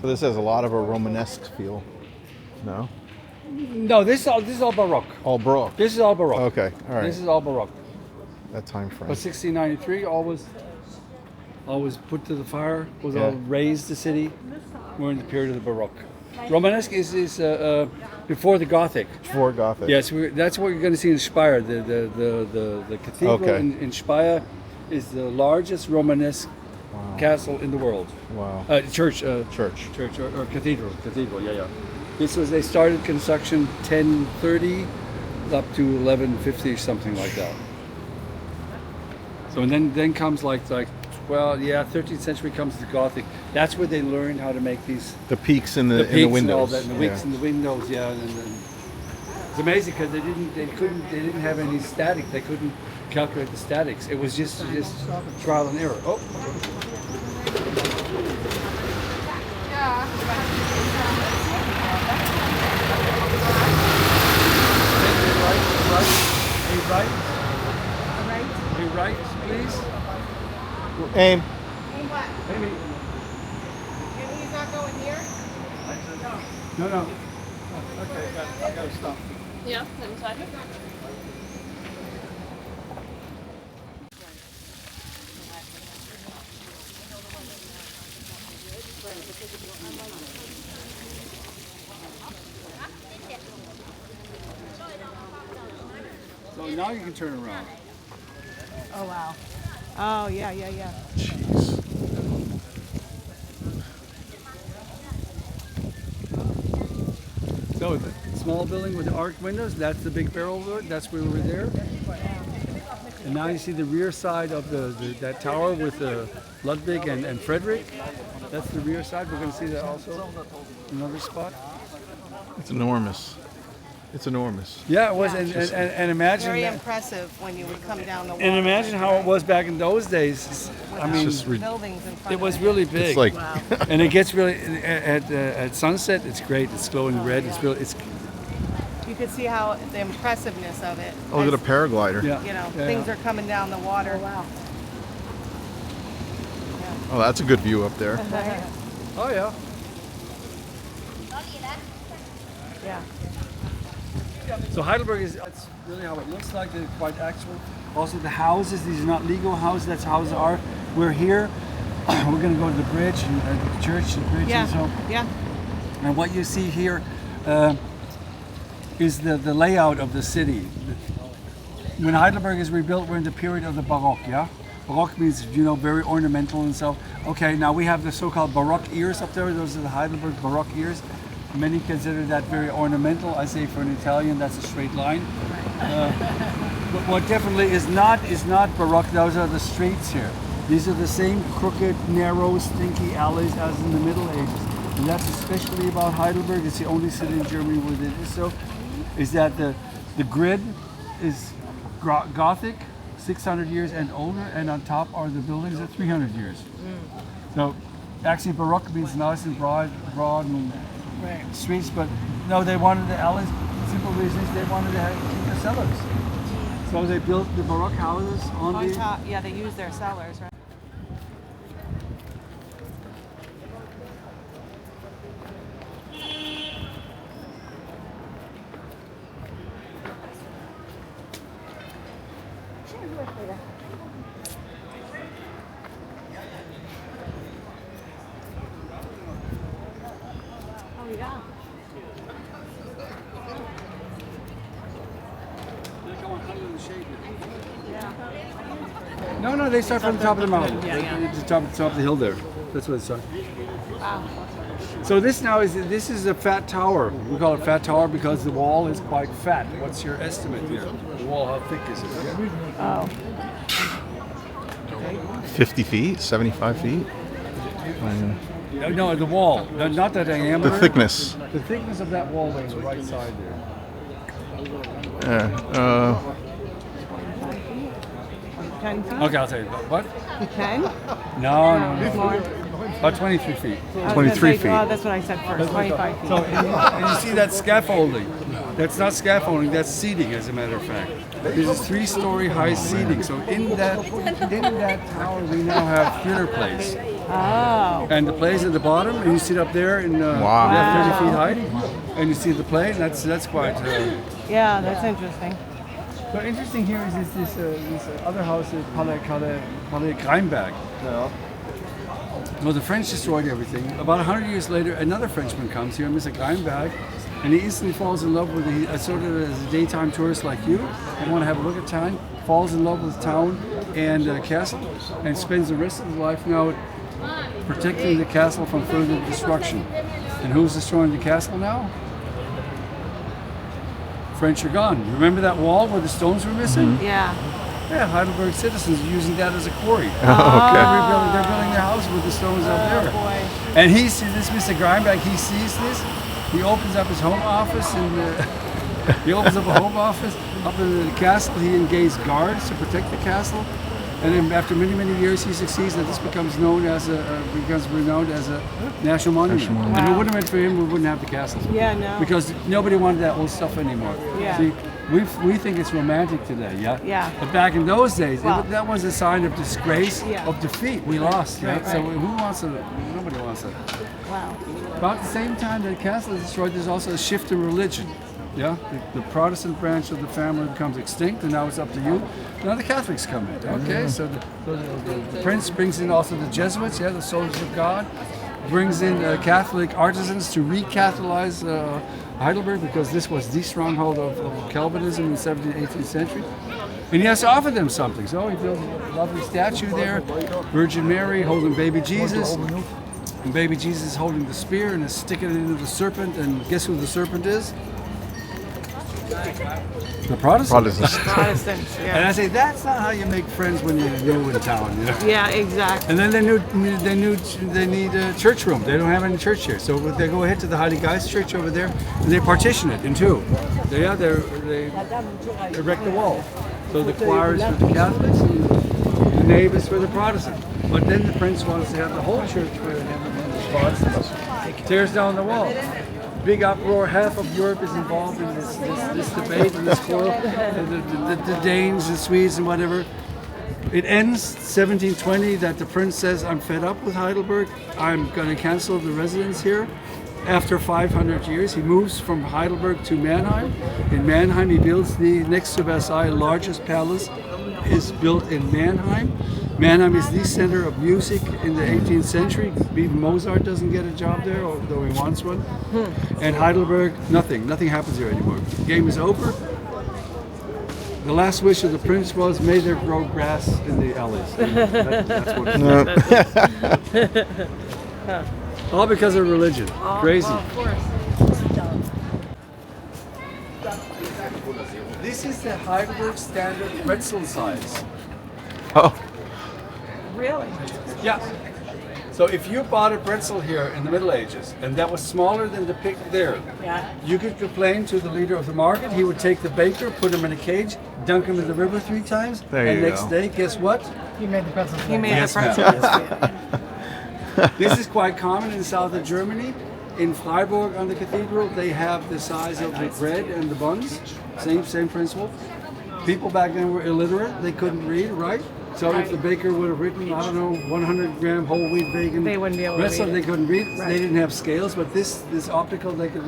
Speaker 4: So this has a lot of a Romanesque feel. No?
Speaker 2: No, this is all Baroque.
Speaker 4: All Baroque.
Speaker 2: This is all Baroque.
Speaker 4: Okay, all right.
Speaker 2: This is all Baroque.
Speaker 4: That time frame.
Speaker 2: But 1693, always put to the fire, was all raised the city. We're in the period of the Baroque. Romanesque is before the Gothic.
Speaker 4: Before Gothic.
Speaker 2: Yes, that's what you're going to see in Speyer. The cathedral in Speyer is the largest Romanesque castle in the world.
Speaker 4: Wow.
Speaker 2: Church or cathedral. Yeah. They started construction 1030 up to 1150, something like that. So and then comes like 13th century comes the Gothic. That's where they learned how to make these
Speaker 4: the peaks in the windows.
Speaker 2: And all that, and the wicks in the windows, and it's amazing because they didn't have any static. They couldn't calculate the statics. It was just trial and error. Oh. Right, please.
Speaker 4: Aim.
Speaker 3: Aim what? Amy. And he's not going here?
Speaker 2: No. Okay, I gotta stop.
Speaker 3: Ja, eine Seite.
Speaker 2: So now you can turn around.
Speaker 6: Oh wow. Oh yeah.
Speaker 4: Jeez.
Speaker 2: So the small building with the arched windows, that's the big barrel wood. That's where we were there. And now you see the rear side of that tower with Ludwig and Frederick. That's the rear side. We're going to see that also. Another spot.
Speaker 4: It's enormous. It's enormous.
Speaker 2: Yeah, it was. And imagine
Speaker 6: Very
Speaker 2: that-
Speaker 6: impressive when you would come down the wall.
Speaker 2: And imagine how it was back in those days. I mean,
Speaker 4: just
Speaker 6: buildings in front
Speaker 2: it
Speaker 6: of
Speaker 2: was really big.
Speaker 4: It's like
Speaker 2: and it gets really at sunset. It's great. It's glowing red. It's really. It's
Speaker 6: You could see how the impressiveness of it.
Speaker 4: oh, look at a
Speaker 6: as,
Speaker 4: paraglider.
Speaker 2: yeah.
Speaker 6: You know,
Speaker 2: Yeah,
Speaker 6: things
Speaker 2: yeah.
Speaker 6: are coming down the water. Oh, wow.
Speaker 4: Oh, that's a good view up there.
Speaker 2: Oh yeah.
Speaker 6: Yeah.
Speaker 2: So Heidelberg that's really how it looks like. They're quite actual. Also the houses. These are not legal houses. That's how houses are. We're here. We're going to go to the bridge and the church, the bridge, and so.
Speaker 6: Yeah.
Speaker 2: And what you see here is the layout of the city. When Heidelberg is rebuilt, we're in the period of the Baroque, yeah? Baroque means, very ornamental and so. Okay, now we have the so-called Baroque ears up there. Those are the Heidelberg Baroque ears. Many consider that very ornamental. I say for an Italian, that's a straight line. But what definitely is not Baroque. Those are the streets here. These are the same crooked, narrow, stinky alleys as in the Middle Ages. And that's especially about Heidelberg. It's the only city in Germany where it is so. Is that the grid is Gothic, 600 years and older, and on top are the buildings at 300 years. So actually Baroque means nice and broad and streets, but no, they wanted the alleys. Simple reason is they wanted to keep the cellars. So they built the Baroque houses on
Speaker 6: On
Speaker 2: the
Speaker 6: top, yeah, they use their cellars, right? Oh yeah.
Speaker 2: No, they start from the top of the mountain. The top of the hill there. That's what it starts.
Speaker 6: Wow.
Speaker 2: So this is a fat tower. We call it fat tower because the wall is quite fat. What's your estimate here? The wall, how thick is it?
Speaker 6: Oh.
Speaker 4: 50 feet, 75 feet.
Speaker 2: No, the wall, not the diameter.
Speaker 4: The thickness.
Speaker 2: The thickness of that wall on the right side there.
Speaker 4: Yeah.
Speaker 6: 10 feet?
Speaker 2: Okay, I'll tell you. What?
Speaker 6: 10?
Speaker 2: No.
Speaker 6: More.
Speaker 2: About 23 feet.
Speaker 6: I was
Speaker 4: 23
Speaker 6: gonna say,
Speaker 4: feet.
Speaker 6: Oh, that's what I said first. 25 feet.
Speaker 2: So, and you see that scaffolding. That's not scaffolding, that's seating, as a matter of fact. This is 3-story high seating. So in that tower, we now have theater plays.
Speaker 6: Oh.
Speaker 2: And the play's at the bottom, and you sit up there in 30 feet height, and you see the play. And that's quite.
Speaker 6: Yeah, that's interesting.
Speaker 2: So interesting here is this other house, Palais Graimberg. Well, the French destroyed everything. About 100 years later, another Frenchman comes here, Mr. Graimberg, and he instantly falls in love with it. Sort of as a daytime tourist like you, I want to have a look at town, falls in love with town and castle, and spends the rest of his life now protecting the castle from further destruction. And who's destroying the castle now? French are gone. Remember that wall where the stones were missing?
Speaker 6: Yeah.
Speaker 2: Yeah, Heidelberg citizens are using that as a quarry.
Speaker 4: Okay.
Speaker 2: They're building their house with the stones up there.
Speaker 6: Boy.
Speaker 2: And he sees this, Mr. Graimberg, he sees this. He opens up his home office and up in the castle. He engages guards to protect the castle. And then after many, many years, he succeeds, and this becomes renowned as a national monument. And if it wouldn't have been for him, we wouldn't have the castle.
Speaker 6: Yeah, no.
Speaker 2: Because nobody wanted that old stuff anymore.
Speaker 6: Yeah.
Speaker 2: See, we think it's romantic today, yeah?
Speaker 6: Yeah.
Speaker 2: But back in those days,
Speaker 6: Well,
Speaker 2: that was a sign of disgrace,
Speaker 6: Yeah.
Speaker 2: of defeat. We lost, yeah?
Speaker 6: Right.
Speaker 2: So who wants it? Nobody wants it.
Speaker 3: Wow.
Speaker 2: About the same time that the castle is destroyed, there's also a shift in religion. Yeah, the Protestant branch of the family becomes extinct, and now it's up to you. Now the Catholics come in. Okay, so the prince brings in also the Jesuits, yeah, the soldiers of God, brings in Catholic artisans to re-Catholize Heidelberg, because this was the stronghold of Calvinism in the 17th, 18th century. And he has to offer them something. So he built a lovely statue there, Virgin Mary holding baby Jesus. And baby Jesus is holding the spear and is sticking it into the serpent. And guess who the serpent is? The Protestants.
Speaker 3: Protestants, yeah.
Speaker 2: And I say, that's not how you make friends when you're new in town, you know?
Speaker 3: Yeah, exactly.
Speaker 2: And then they need a church room. They don't have any church here. So they go ahead to the Heilige Geist Church over there, and they partition it in two. They erect the wall. So the choir is for the Catholics, and the nave is for the Protestants. But then the prince wants to have the whole church for him, and the Protestants. Tears down the wall. Big uproar. Half of Europe is involved in this debate and this quarrel. The Danes, the Swedes, and whatever. It ends 1720 that the prince says, "I'm fed up with Heidelberg. I'm going to cancel the residence here." After 500 years, he moves from Heidelberg to Mannheim. In Mannheim, he builds the, next to Versailles, largest palace is built in Mannheim. Mannheim is the center of music in the 18th century. Even Mozart doesn't get a job there, although he wants one. And Heidelberg, nothing happens here anymore. The game is over. The last wish of the prince was, may there grow grass in the alleys. That's what it is. All because of religion. Crazy.
Speaker 3: Well, of course.
Speaker 2: This is the Heidelberg standard pretzel size.
Speaker 4: Oh.
Speaker 3: Really?
Speaker 2: Yeah. So if you bought a pretzel here in the Middle Ages, and that was smaller than the pig there,
Speaker 3: Yeah.
Speaker 2: you could complain to the leader of the market. He would take the baker, put him in a cage, dunk him in the river 3 times,
Speaker 4: There
Speaker 2: and
Speaker 4: you
Speaker 2: next
Speaker 4: go.
Speaker 2: day, guess what?
Speaker 8: He made the pretzels.
Speaker 3: He made
Speaker 2: Yes,
Speaker 3: the
Speaker 2: ma'am.
Speaker 3: pretzels.
Speaker 2: This is quite common in the south of Germany. In Freiburg on the cathedral, they have the size of the bread and the buns. Same principle. People back then were illiterate. They couldn't read, right? So if the baker would have written, I don't know, 100-gram whole wheat bacon,
Speaker 3: They wouldn't be able to
Speaker 2: pretzel,
Speaker 3: read
Speaker 2: they
Speaker 3: it.
Speaker 2: couldn't read.
Speaker 3: Right.
Speaker 2: They didn't have scales, but this optical, they could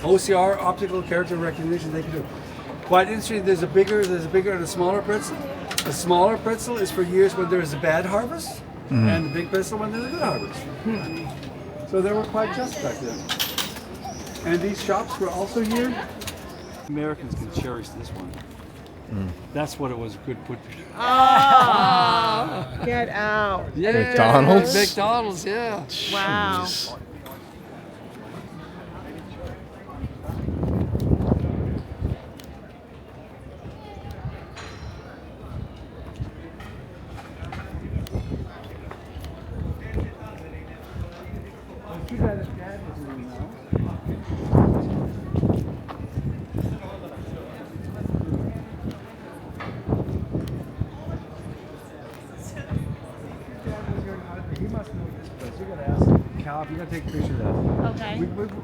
Speaker 2: OCR, optical character recognition, they could do. Quite interesting. There's a bigger and a smaller pretzel. A smaller pretzel is for years when there is a bad harvest, and the big pretzel when there's a good harvest. So they were quite just back then. And these shops were also here. Americans can cherish this one. That's what it was good put.
Speaker 3: Oh, get out.
Speaker 2: Yeah,
Speaker 4: McDonald's?
Speaker 2: McDonald's, yeah.
Speaker 3: Wow.
Speaker 4: Jeez.
Speaker 2: Too bad his dad was doing now. He must know this place. You gotta ask him. Kauf. You gotta take a picture of that.
Speaker 3: Okay.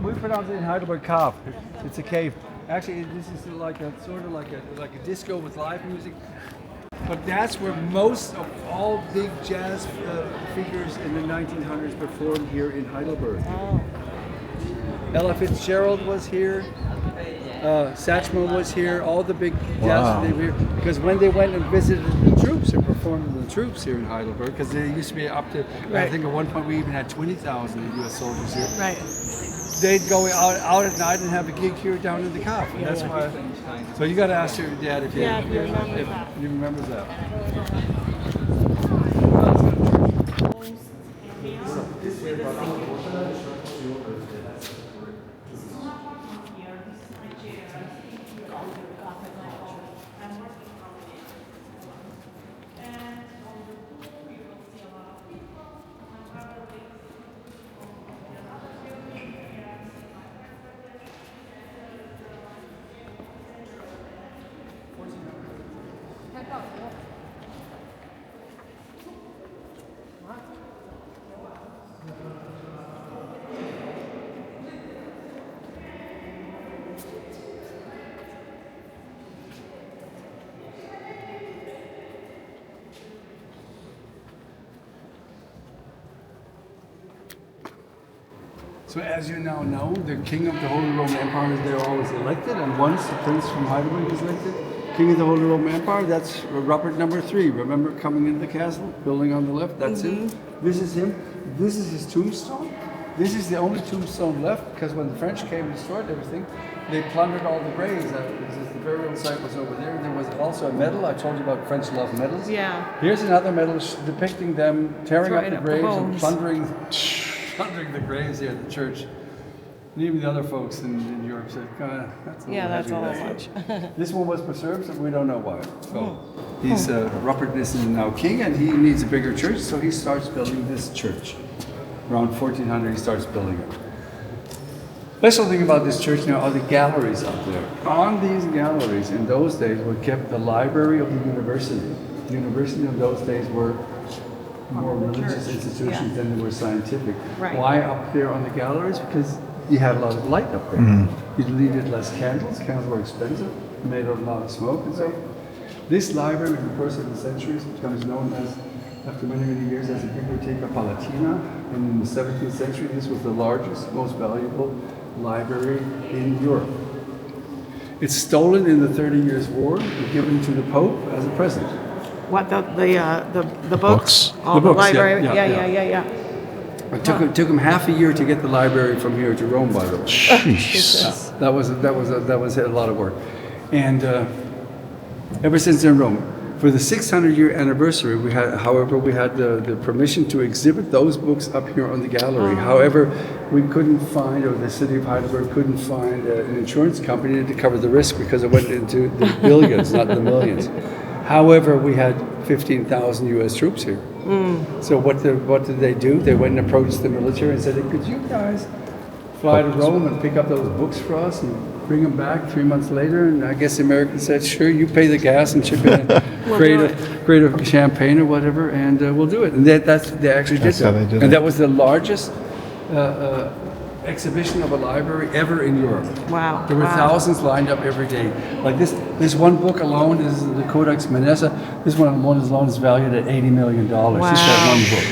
Speaker 2: We pronounce it in Heidelberg Kauf. It's a cave. Actually, this is like a sort of like a disco with live music. But that's where most of all big jazz figures in the 1900s performed here in Heidelberg. Ella Fitzgerald was here. Satchmo was here. All the big jazz they were here because when they went and visited the troops and performed with the troops here in Heidelberg, because they used to be up to, I think at one point we even had 20,000 U.S. soldiers here.
Speaker 3: Right.
Speaker 2: They'd go out at night and have a gig here down in the Kauf, and that's why. So you got to ask your dad if he remembers that. So as you now know, the king of the Holy Roman Empire is there always elected, and once the prince from Heidelberg is elected, king of the Holy Roman Empire, that's Rupert III. Remember coming into the castle, building on the left, that's him. This is him. This is his tombstone. This is the only tombstone left, because when the French came and destroyed everything, they plundered all the graves. The burial site was over there. There was also a medal. I told you about French love medals.
Speaker 3: Yeah.
Speaker 2: Here's another medal depicting them tearing up the graves and plundering the graves here at the church. And even the other folks in Europe said, that's a little
Speaker 3: That's
Speaker 2: heavy,
Speaker 3: a little much.
Speaker 2: This one was preserved, so we don't know why. So he's Rupert is now king, and he needs a bigger church, so he starts building this church. Around 1400, he starts building it. Special thing about this church now are the galleries up there. On these galleries, in those days, were kept the library of the university. The university of those days were more religious institutions than they were scientific.
Speaker 3: Right.
Speaker 2: Why up there on the galleries? Because you had a lot of light up there. You needed less candles. Candles were expensive, made of a lot of smoke and so. This library in the first of the centuries becomes known as, after many, many years, as the Bibliotheca Palatina. And in the 17th century, this was the largest, most valuable library in Europe. It's stolen in the 30 Years' War and given to the Pope as a present.
Speaker 3: What, the books? Oh,
Speaker 2: The
Speaker 3: the
Speaker 2: books,
Speaker 3: library?
Speaker 2: yeah. It took him half a year to get the library from here to Rome, by the way.
Speaker 3: Jesus.
Speaker 2: That was a lot of work. And ever since in Rome, for the 600-year anniversary, we had the permission to exhibit those books up here on the gallery. However, we couldn't find, or the city of Heidelberg couldn't find an insurance company to cover the risk because it went into the billions, not the millions. However, we had 15,000 U.S. troops here. So what did they do? They went and approached the military and said, could you guys fly to Rome and pick up those books for us and bring them back 3 months later? And I guess the Americans said, sure, you pay the gas and chip in create a champagne or whatever, and we'll do it. And they actually did that. And that was the largest exhibition of a library ever in Europe.
Speaker 3: Wow.
Speaker 2: There were thousands lined up every day. Like this one book alone is the Codex Manessa. This one alone is valued at $80 million.
Speaker 3: Wow.
Speaker 2: Just that one book.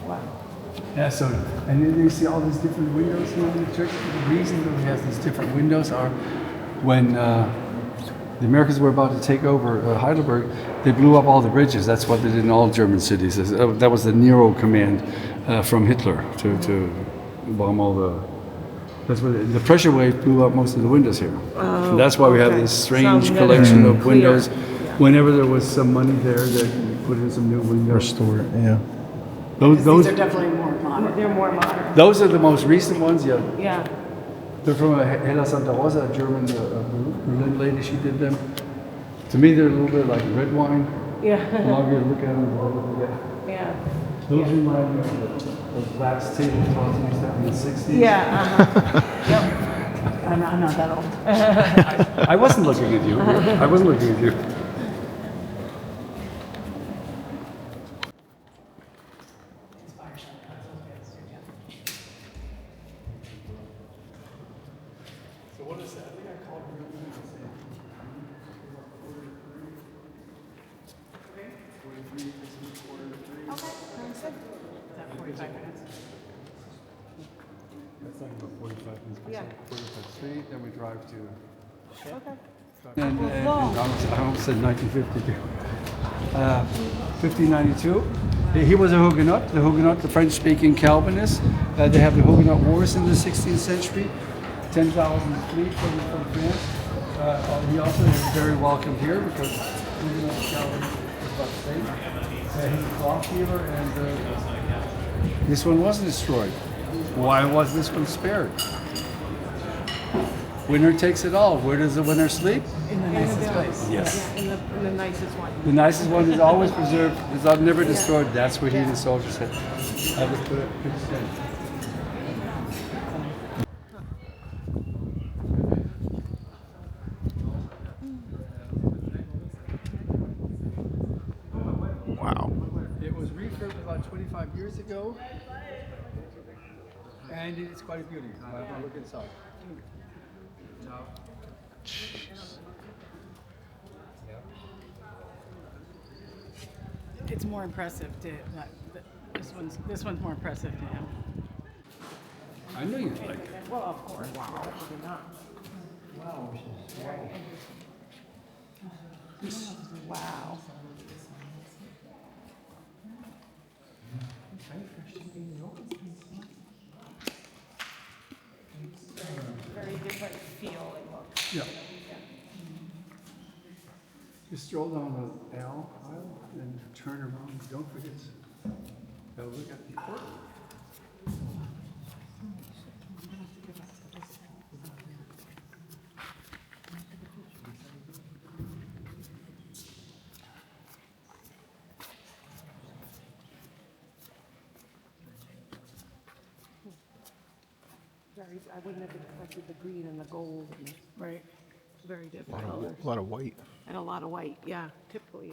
Speaker 3: Wow.
Speaker 2: Yeah, so, and then you see all these different windows here in the church. The reason that we have these different windows are when the Americans were about to take over Heidelberg, they blew up all the bridges. That's what they did in all German cities. That was the Nero command from Hitler to bomb all the... That's what the pressure wave blew up most of the windows here. And that's why we have this strange collection of windows. Whenever there was some money there, they put in some new windows.
Speaker 4: Restore it, yeah.
Speaker 3: These are definitely more modern. They're more modern.
Speaker 2: Those are the most recent ones, yeah.
Speaker 3: Yeah.
Speaker 2: They're from Hella Santa Rosa, a German Berlin lady. She did them. To me, they're a little bit like red wine.
Speaker 3: Yeah.
Speaker 2: The longer you look at them, the better they get.
Speaker 3: Yeah.
Speaker 2: Those remind me of those wax tablecloths we used to have in the 60s.
Speaker 3: Yeah. Yep. I'm not that old.
Speaker 2: I wasn't looking at you. I wasn't looking at you. Then we drive to. Okay. And I almost said 1952. 1592. He was a Huguenot. The French-speaking Calvinist. They have the Huguenot Wars in the 16th century. 10,000 fleet from France. He also is very welcome here because Huguenot Calvinist is about the same. He's a cloth dealer, and this one wasn't destroyed. Why was this one spared? Winner takes it all. Where does the winner sleep?
Speaker 3: In the nicest place.
Speaker 2: Yes.
Speaker 3: In the nicest one.
Speaker 2: The nicest one is always preserved. It's never destroyed. That's what he and the soldiers said. I would put it.
Speaker 4: Wow.
Speaker 2: It was refurbed about 25 years ago, and it's quite a beauty. I'll look inside.
Speaker 3: it's more impressive to this one's more impressive to him.
Speaker 2: I knew you'd like it.
Speaker 3: Well, of course. Wow. Very different feel and look.
Speaker 2: Yeah. You stroll down the L aisle and turn around. Don't forget to look at the courtyard.
Speaker 6: I wouldn't have expected the green and the gold. And
Speaker 3: Right.
Speaker 6: very different colors.
Speaker 4: A lot of white.
Speaker 6: And a lot of white, yeah. Typically,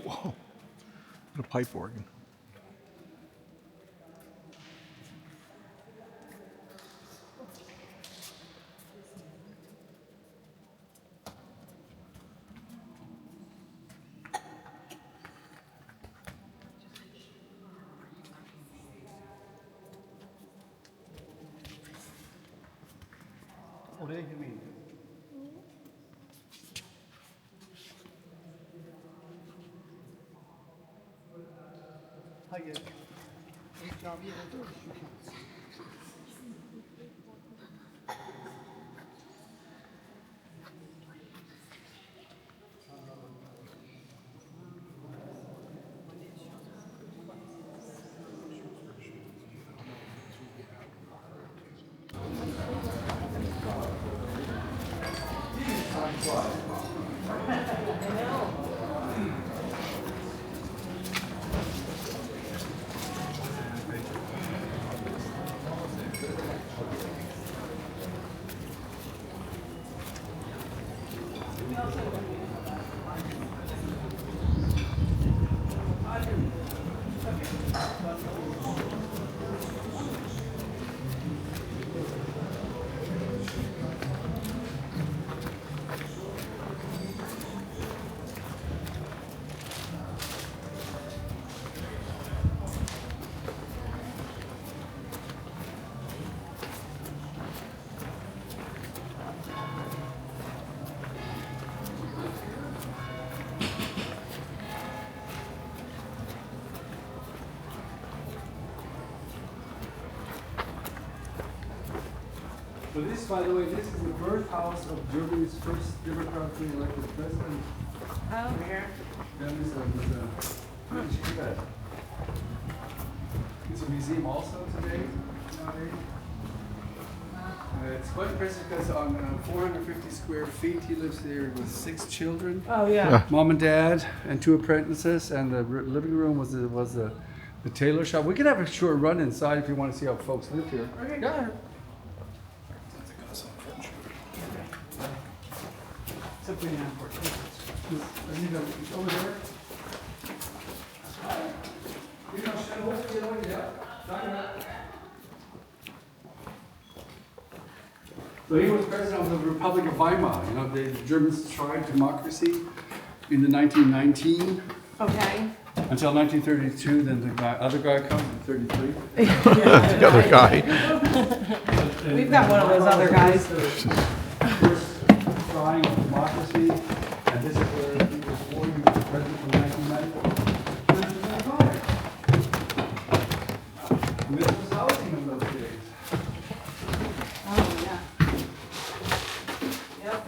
Speaker 4: Whoa. What a pipe organ.
Speaker 2: What do you mean? Hayır. İkrabiye ediyoruz. So this, by the way, this is the birthhouse of Germany's first democratically elected president.
Speaker 6: Oh, here.
Speaker 2: It's a museum also today. It's quite impressive because on 450 square feet, he lives there with 6 children.
Speaker 6: Oh, yeah.
Speaker 2: Mom and dad and 2 apprentices, and the living room was the tailor shop. We could have a short run inside if you want to see how folks live here.
Speaker 6: Okay.
Speaker 2: Yeah.
Speaker 3: Something important.
Speaker 2: Over there. So he was president of the Republic of Weimar. You know, the Germans tried democracy in the 1919
Speaker 6: Okay.
Speaker 2: until 1932. Then the other guy comes in 33.
Speaker 4: The other guy.
Speaker 6: We've got one of those other guys.
Speaker 2: First trying of democracy, and this is where he was born. He was president from 1994. And this was housing in those days.
Speaker 6: Oh, yeah. Yep.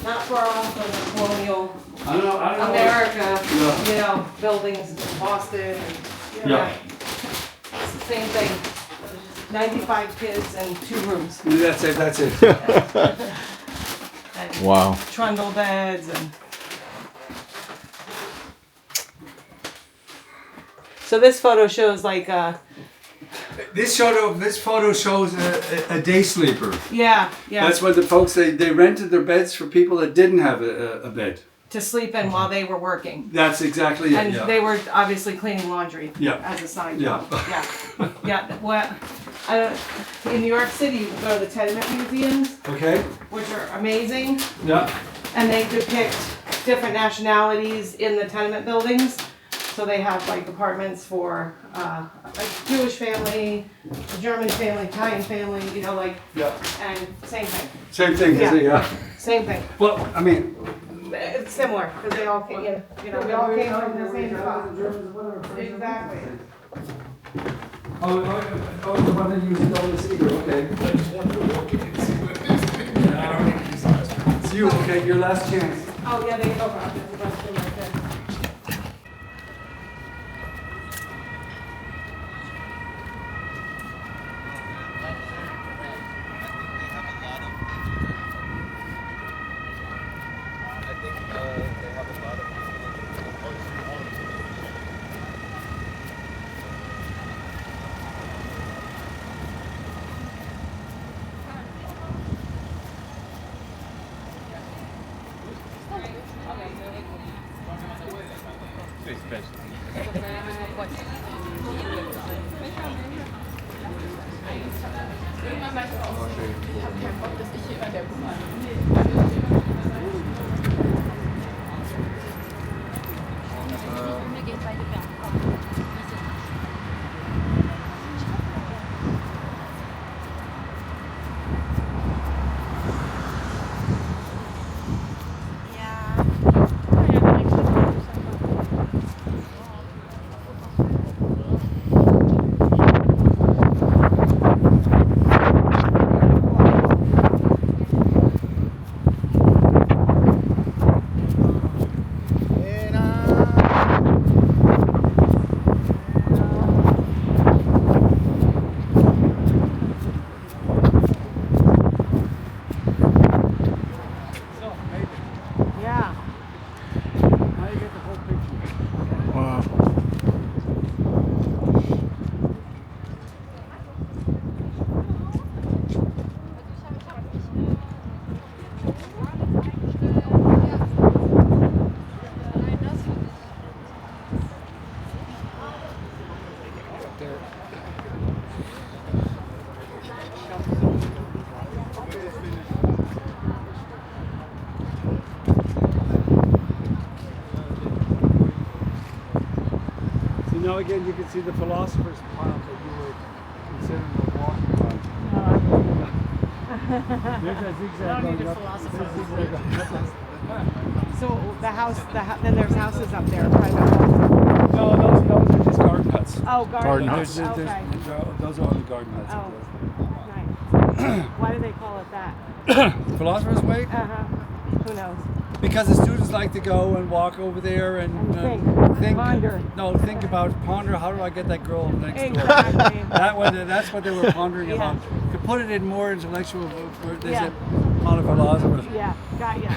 Speaker 6: Not far off from the colonial
Speaker 2: I don't know.
Speaker 6: America,
Speaker 2: Yeah.
Speaker 6: you know, buildings in Boston. And,
Speaker 2: Yeah.
Speaker 7: Same thing. 95 kids and 2 rooms.
Speaker 2: That's it, that's it.
Speaker 7: And
Speaker 4: Wow.
Speaker 7: trundle beds and. So this photo shows like
Speaker 2: This photo shows a day sleeper.
Speaker 7: yeah.
Speaker 2: That's what the folks, they rented their beds for people that didn't have a bed.
Speaker 7: To sleep in while they were working.
Speaker 2: That's exactly it,
Speaker 7: And
Speaker 2: yeah.
Speaker 7: they were obviously cleaning laundry as a side job. Yeah. Well, in New York City, you go to the tenement museums,
Speaker 2: Okay.
Speaker 7: which are amazing,
Speaker 2: Yeah.
Speaker 7: and they depict different nationalities in the tenement buildings. So they have like apartments for a Jewish family, a German family, Italian family, you know, like, and same thing.
Speaker 2: Same thing, is it? Yeah.
Speaker 7: Same thing.
Speaker 2: Well, I mean,
Speaker 7: It's similar because they all came, you know, we all came from the same spot. Exactly.
Speaker 2: oh, the one that uses all this either, okay. It's you, okay, your last chance.
Speaker 7: Oh yeah, they go around. There's a bunch of them right there.
Speaker 2: Now again, you can see the philosopher's pond that you were considering a walking on. There's that zigzag going up.
Speaker 3: So the house, then there's houses up there, private houses.
Speaker 2: No, those are just garden huts.
Speaker 3: Oh, garden huts.
Speaker 2: Those are all the garden huts.
Speaker 3: Oh, nice. Why do they call it that?
Speaker 2: Philosopher's Way?
Speaker 3: Who knows?
Speaker 2: Because the students like to go and walk over there and think,
Speaker 3: ponder.
Speaker 2: No, think about, ponder, how do I get that girl next door?
Speaker 3: Exactly.
Speaker 2: That's what they were pondering about. To put it in more intellectual, they said, on a philosopher.
Speaker 3: Yeah, got ya.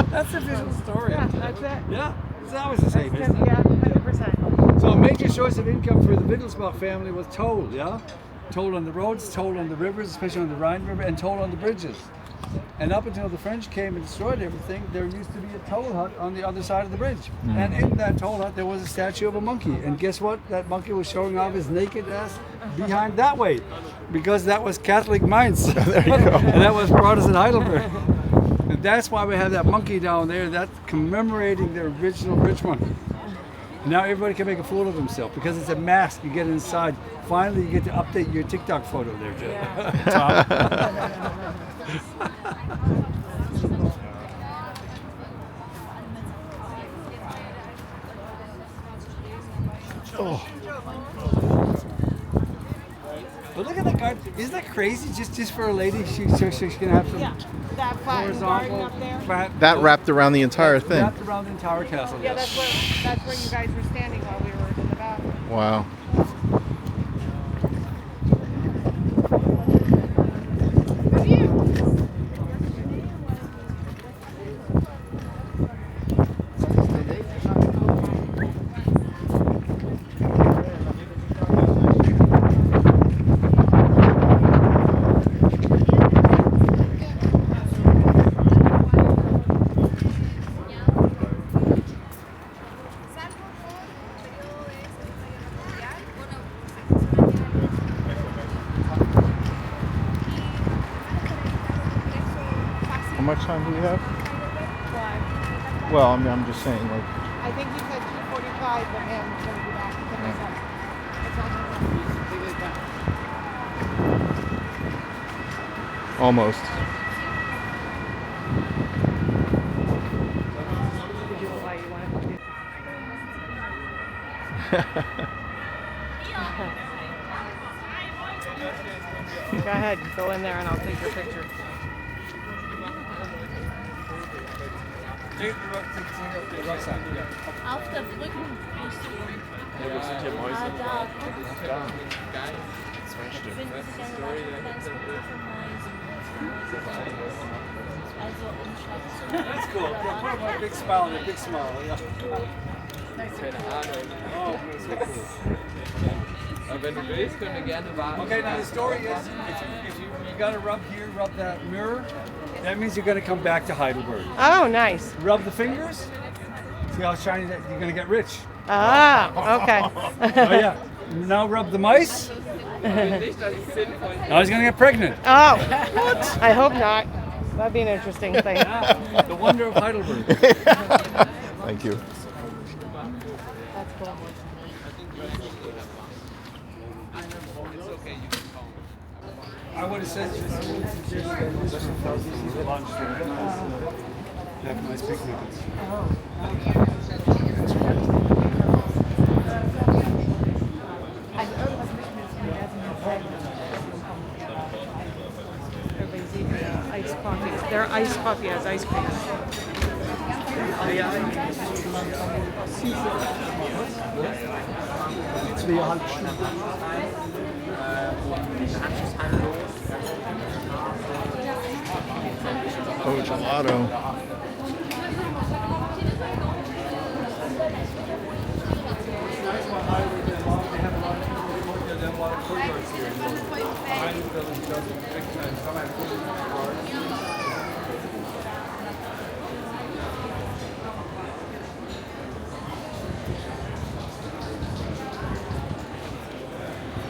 Speaker 2: That's the official story.
Speaker 3: Yeah, that's it.
Speaker 2: Yeah, it's always the same, isn't it?
Speaker 3: Yeah, 100%.
Speaker 2: So a major source of income for the Wittelsbach family was toll, yeah? Toll on the roads, toll on the rivers, especially on the rhineriver, and toll on the bridges. And up until the French came and destroyed everything, there used to be a toll hut on the other side of the bridge. And in that toll hut, there was a statue of a monkey. And guess what? That monkey was showing off his naked ass behind that way, because that was Catholic Mainz. There you go. And that was Protestant Heidelberg. And that's why we have that monkey down there. That's commemorating the original bridge monkey. Now everybody can make a fool of himself because it's a mask. You get inside. Finally, you get to update your TikTok photo there, Joe.
Speaker 3: Yeah.
Speaker 2: Oh. But look at that garden. Isn't that crazy? Just for a lady, she's gonna have some
Speaker 3: that flat garden up there.
Speaker 4: That wrapped around the entire thing.
Speaker 2: Wrapped around the entire castle.
Speaker 3: Yeah, that's where you guys were standing while we were in the bathroom.
Speaker 4: Wow. much time do we have?
Speaker 7: Why?
Speaker 4: Well, I mean, I'm just saying, like,
Speaker 7: I think he said 2:45, but man, he's gonna be back. It's not
Speaker 4: almost.
Speaker 7: Go ahead, go in there and I'll take your picture.
Speaker 3: Auf der Brücke.
Speaker 5: Ja, das sind ja Mäuse.
Speaker 3: Ah, da, guck.
Speaker 5: Da.
Speaker 3: Ich finde, das ist ja eine ganz gute für Mäuse. Also, um Schatz.
Speaker 2: That's cool. Yeah, put a big smile on a big smile. Yeah.
Speaker 11: Keine Ahnung. Oh, so cool. Aber wenn du willst, können wir gerne warten.
Speaker 2: Okay, now the story is, if you gotta rub here, rub that mirror, that means you're gonna come back to Heidelberg.
Speaker 7: Oh, nice.
Speaker 2: Rub the fingers. See how shiny that you're gonna get rich.
Speaker 7: Ah, okay.
Speaker 2: Oh yeah. Now rub the mice. Now he's gonna get pregnant.
Speaker 7: Oh, what? I hope not. That'd be an interesting thing.
Speaker 2: Yeah, the wonder of Heidelberg.
Speaker 4: Thank you.
Speaker 7: That's cool.
Speaker 2: I would have said lunch there. Have nice picnics.
Speaker 7: Everybody's eating iced coffee. Their iced coffee has ice cream.
Speaker 4: Oh, gelato.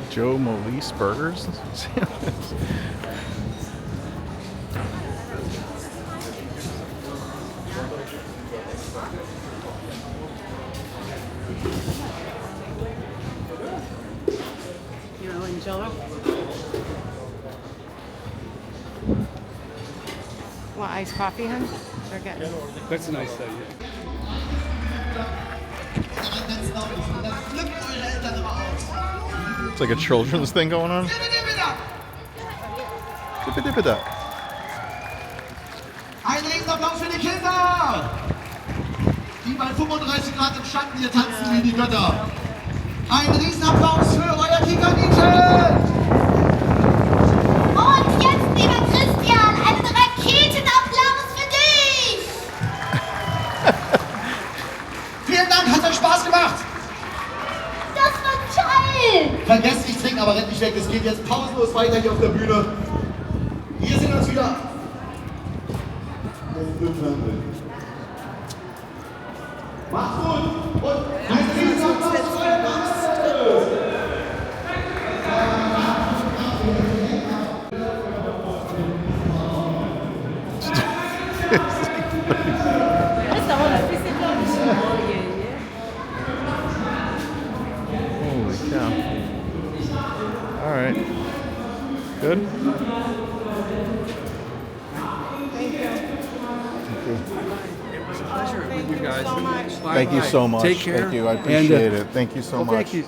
Speaker 4: Joe Molise Burgers?
Speaker 3: You know, in Jello.
Speaker 7: What, iced coffee, hun? They're getting.
Speaker 2: That's a nice thing.
Speaker 4: It's like a children's thing going on. Dippa-dippa-da.
Speaker 12: Ein Riesenapplaus für die Kinder, die bei 35 Grad im Schatten hier tanzen wie die Götter. Ein Riesenapplaus für euer Kika-Liedchen.
Speaker 13: Und jetzt, lieber Christian, einen Raketenapplaus für dich!
Speaker 12: Vielen Dank, hat euch Spaß gemacht.
Speaker 13: Das war toll!
Speaker 12: Vergesst nicht trinken, aber rennt nicht weg. Es geht jetzt pausenlos weiter hier auf der Bühne. Wir sehen uns wieder. Macht's gut und ein Riesenapplaus für euer Gast.
Speaker 4: Holy cow. All right. Good?
Speaker 7: Thank you.
Speaker 2: It was a pleasure with you guys.
Speaker 7: So much.
Speaker 4: Thank you so much.
Speaker 2: Take care.
Speaker 4: Thank you. I
Speaker 2: And,
Speaker 4: appreciate it. Thank you so
Speaker 2: well,
Speaker 4: much.
Speaker 2: thank you.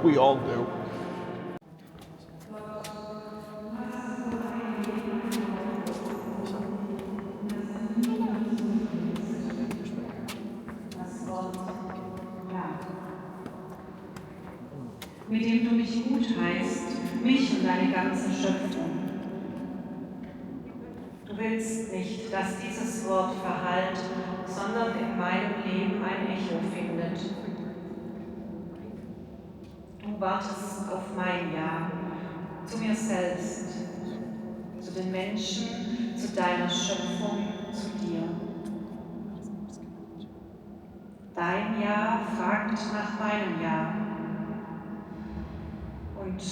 Speaker 4: We all do.
Speaker 10: Mit dem du mich gut heißt, mich und deine ganze Schöpfung. Du willst nicht, dass dieses Wort verhallt, sondern in meinem Leben ein Echo findet. Du wartest auf mein Ja, zu mir selbst, zu den Menschen, zu deiner Schöpfung, zu dir. Dein Ja fragt nach meinem Ja. Und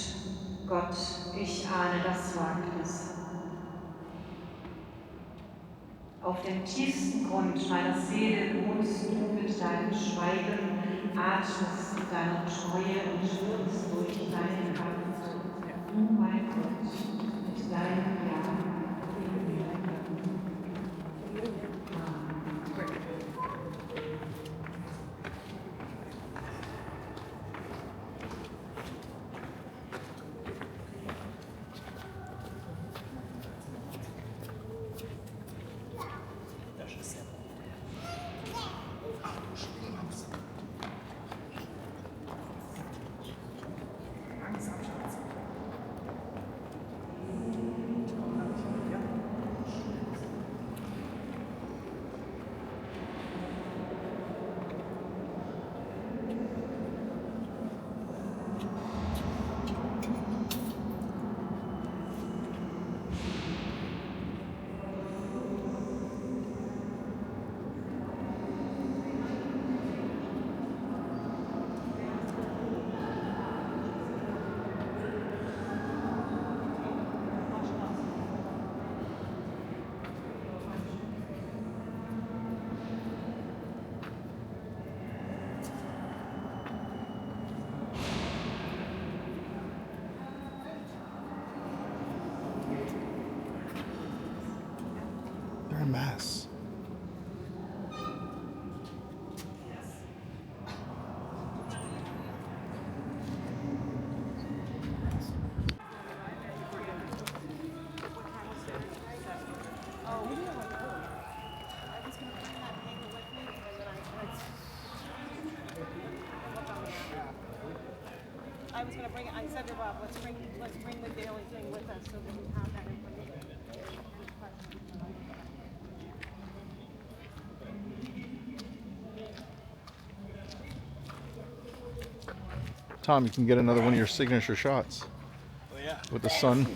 Speaker 10: Gott, ich ahne das Wagnis. Auf dem tiefsten Grund meiner Seele wohnst du mit deinem Schweigen, atmest mit deiner Treue und schwirrst durch deine Kraft. Du, mein Gott, mit deinem Ja.
Speaker 4: They're a mess.
Speaker 7: I was going to bring it. I said to Rob, let's bring the daily thing with us so that we have that information.
Speaker 4: Tom, you can get another one of your signature shots.
Speaker 8: Oh, yeah.
Speaker 4: With the sun.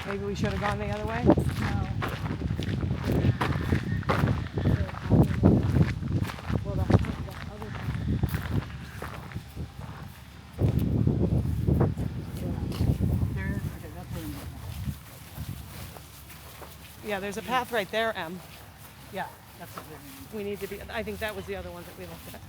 Speaker 7: Maybe we should have gone the other way? Yeah, there's a path right there, Em.
Speaker 3: Yeah, that's what
Speaker 7: we need to be. I think that was the other one that we looked at.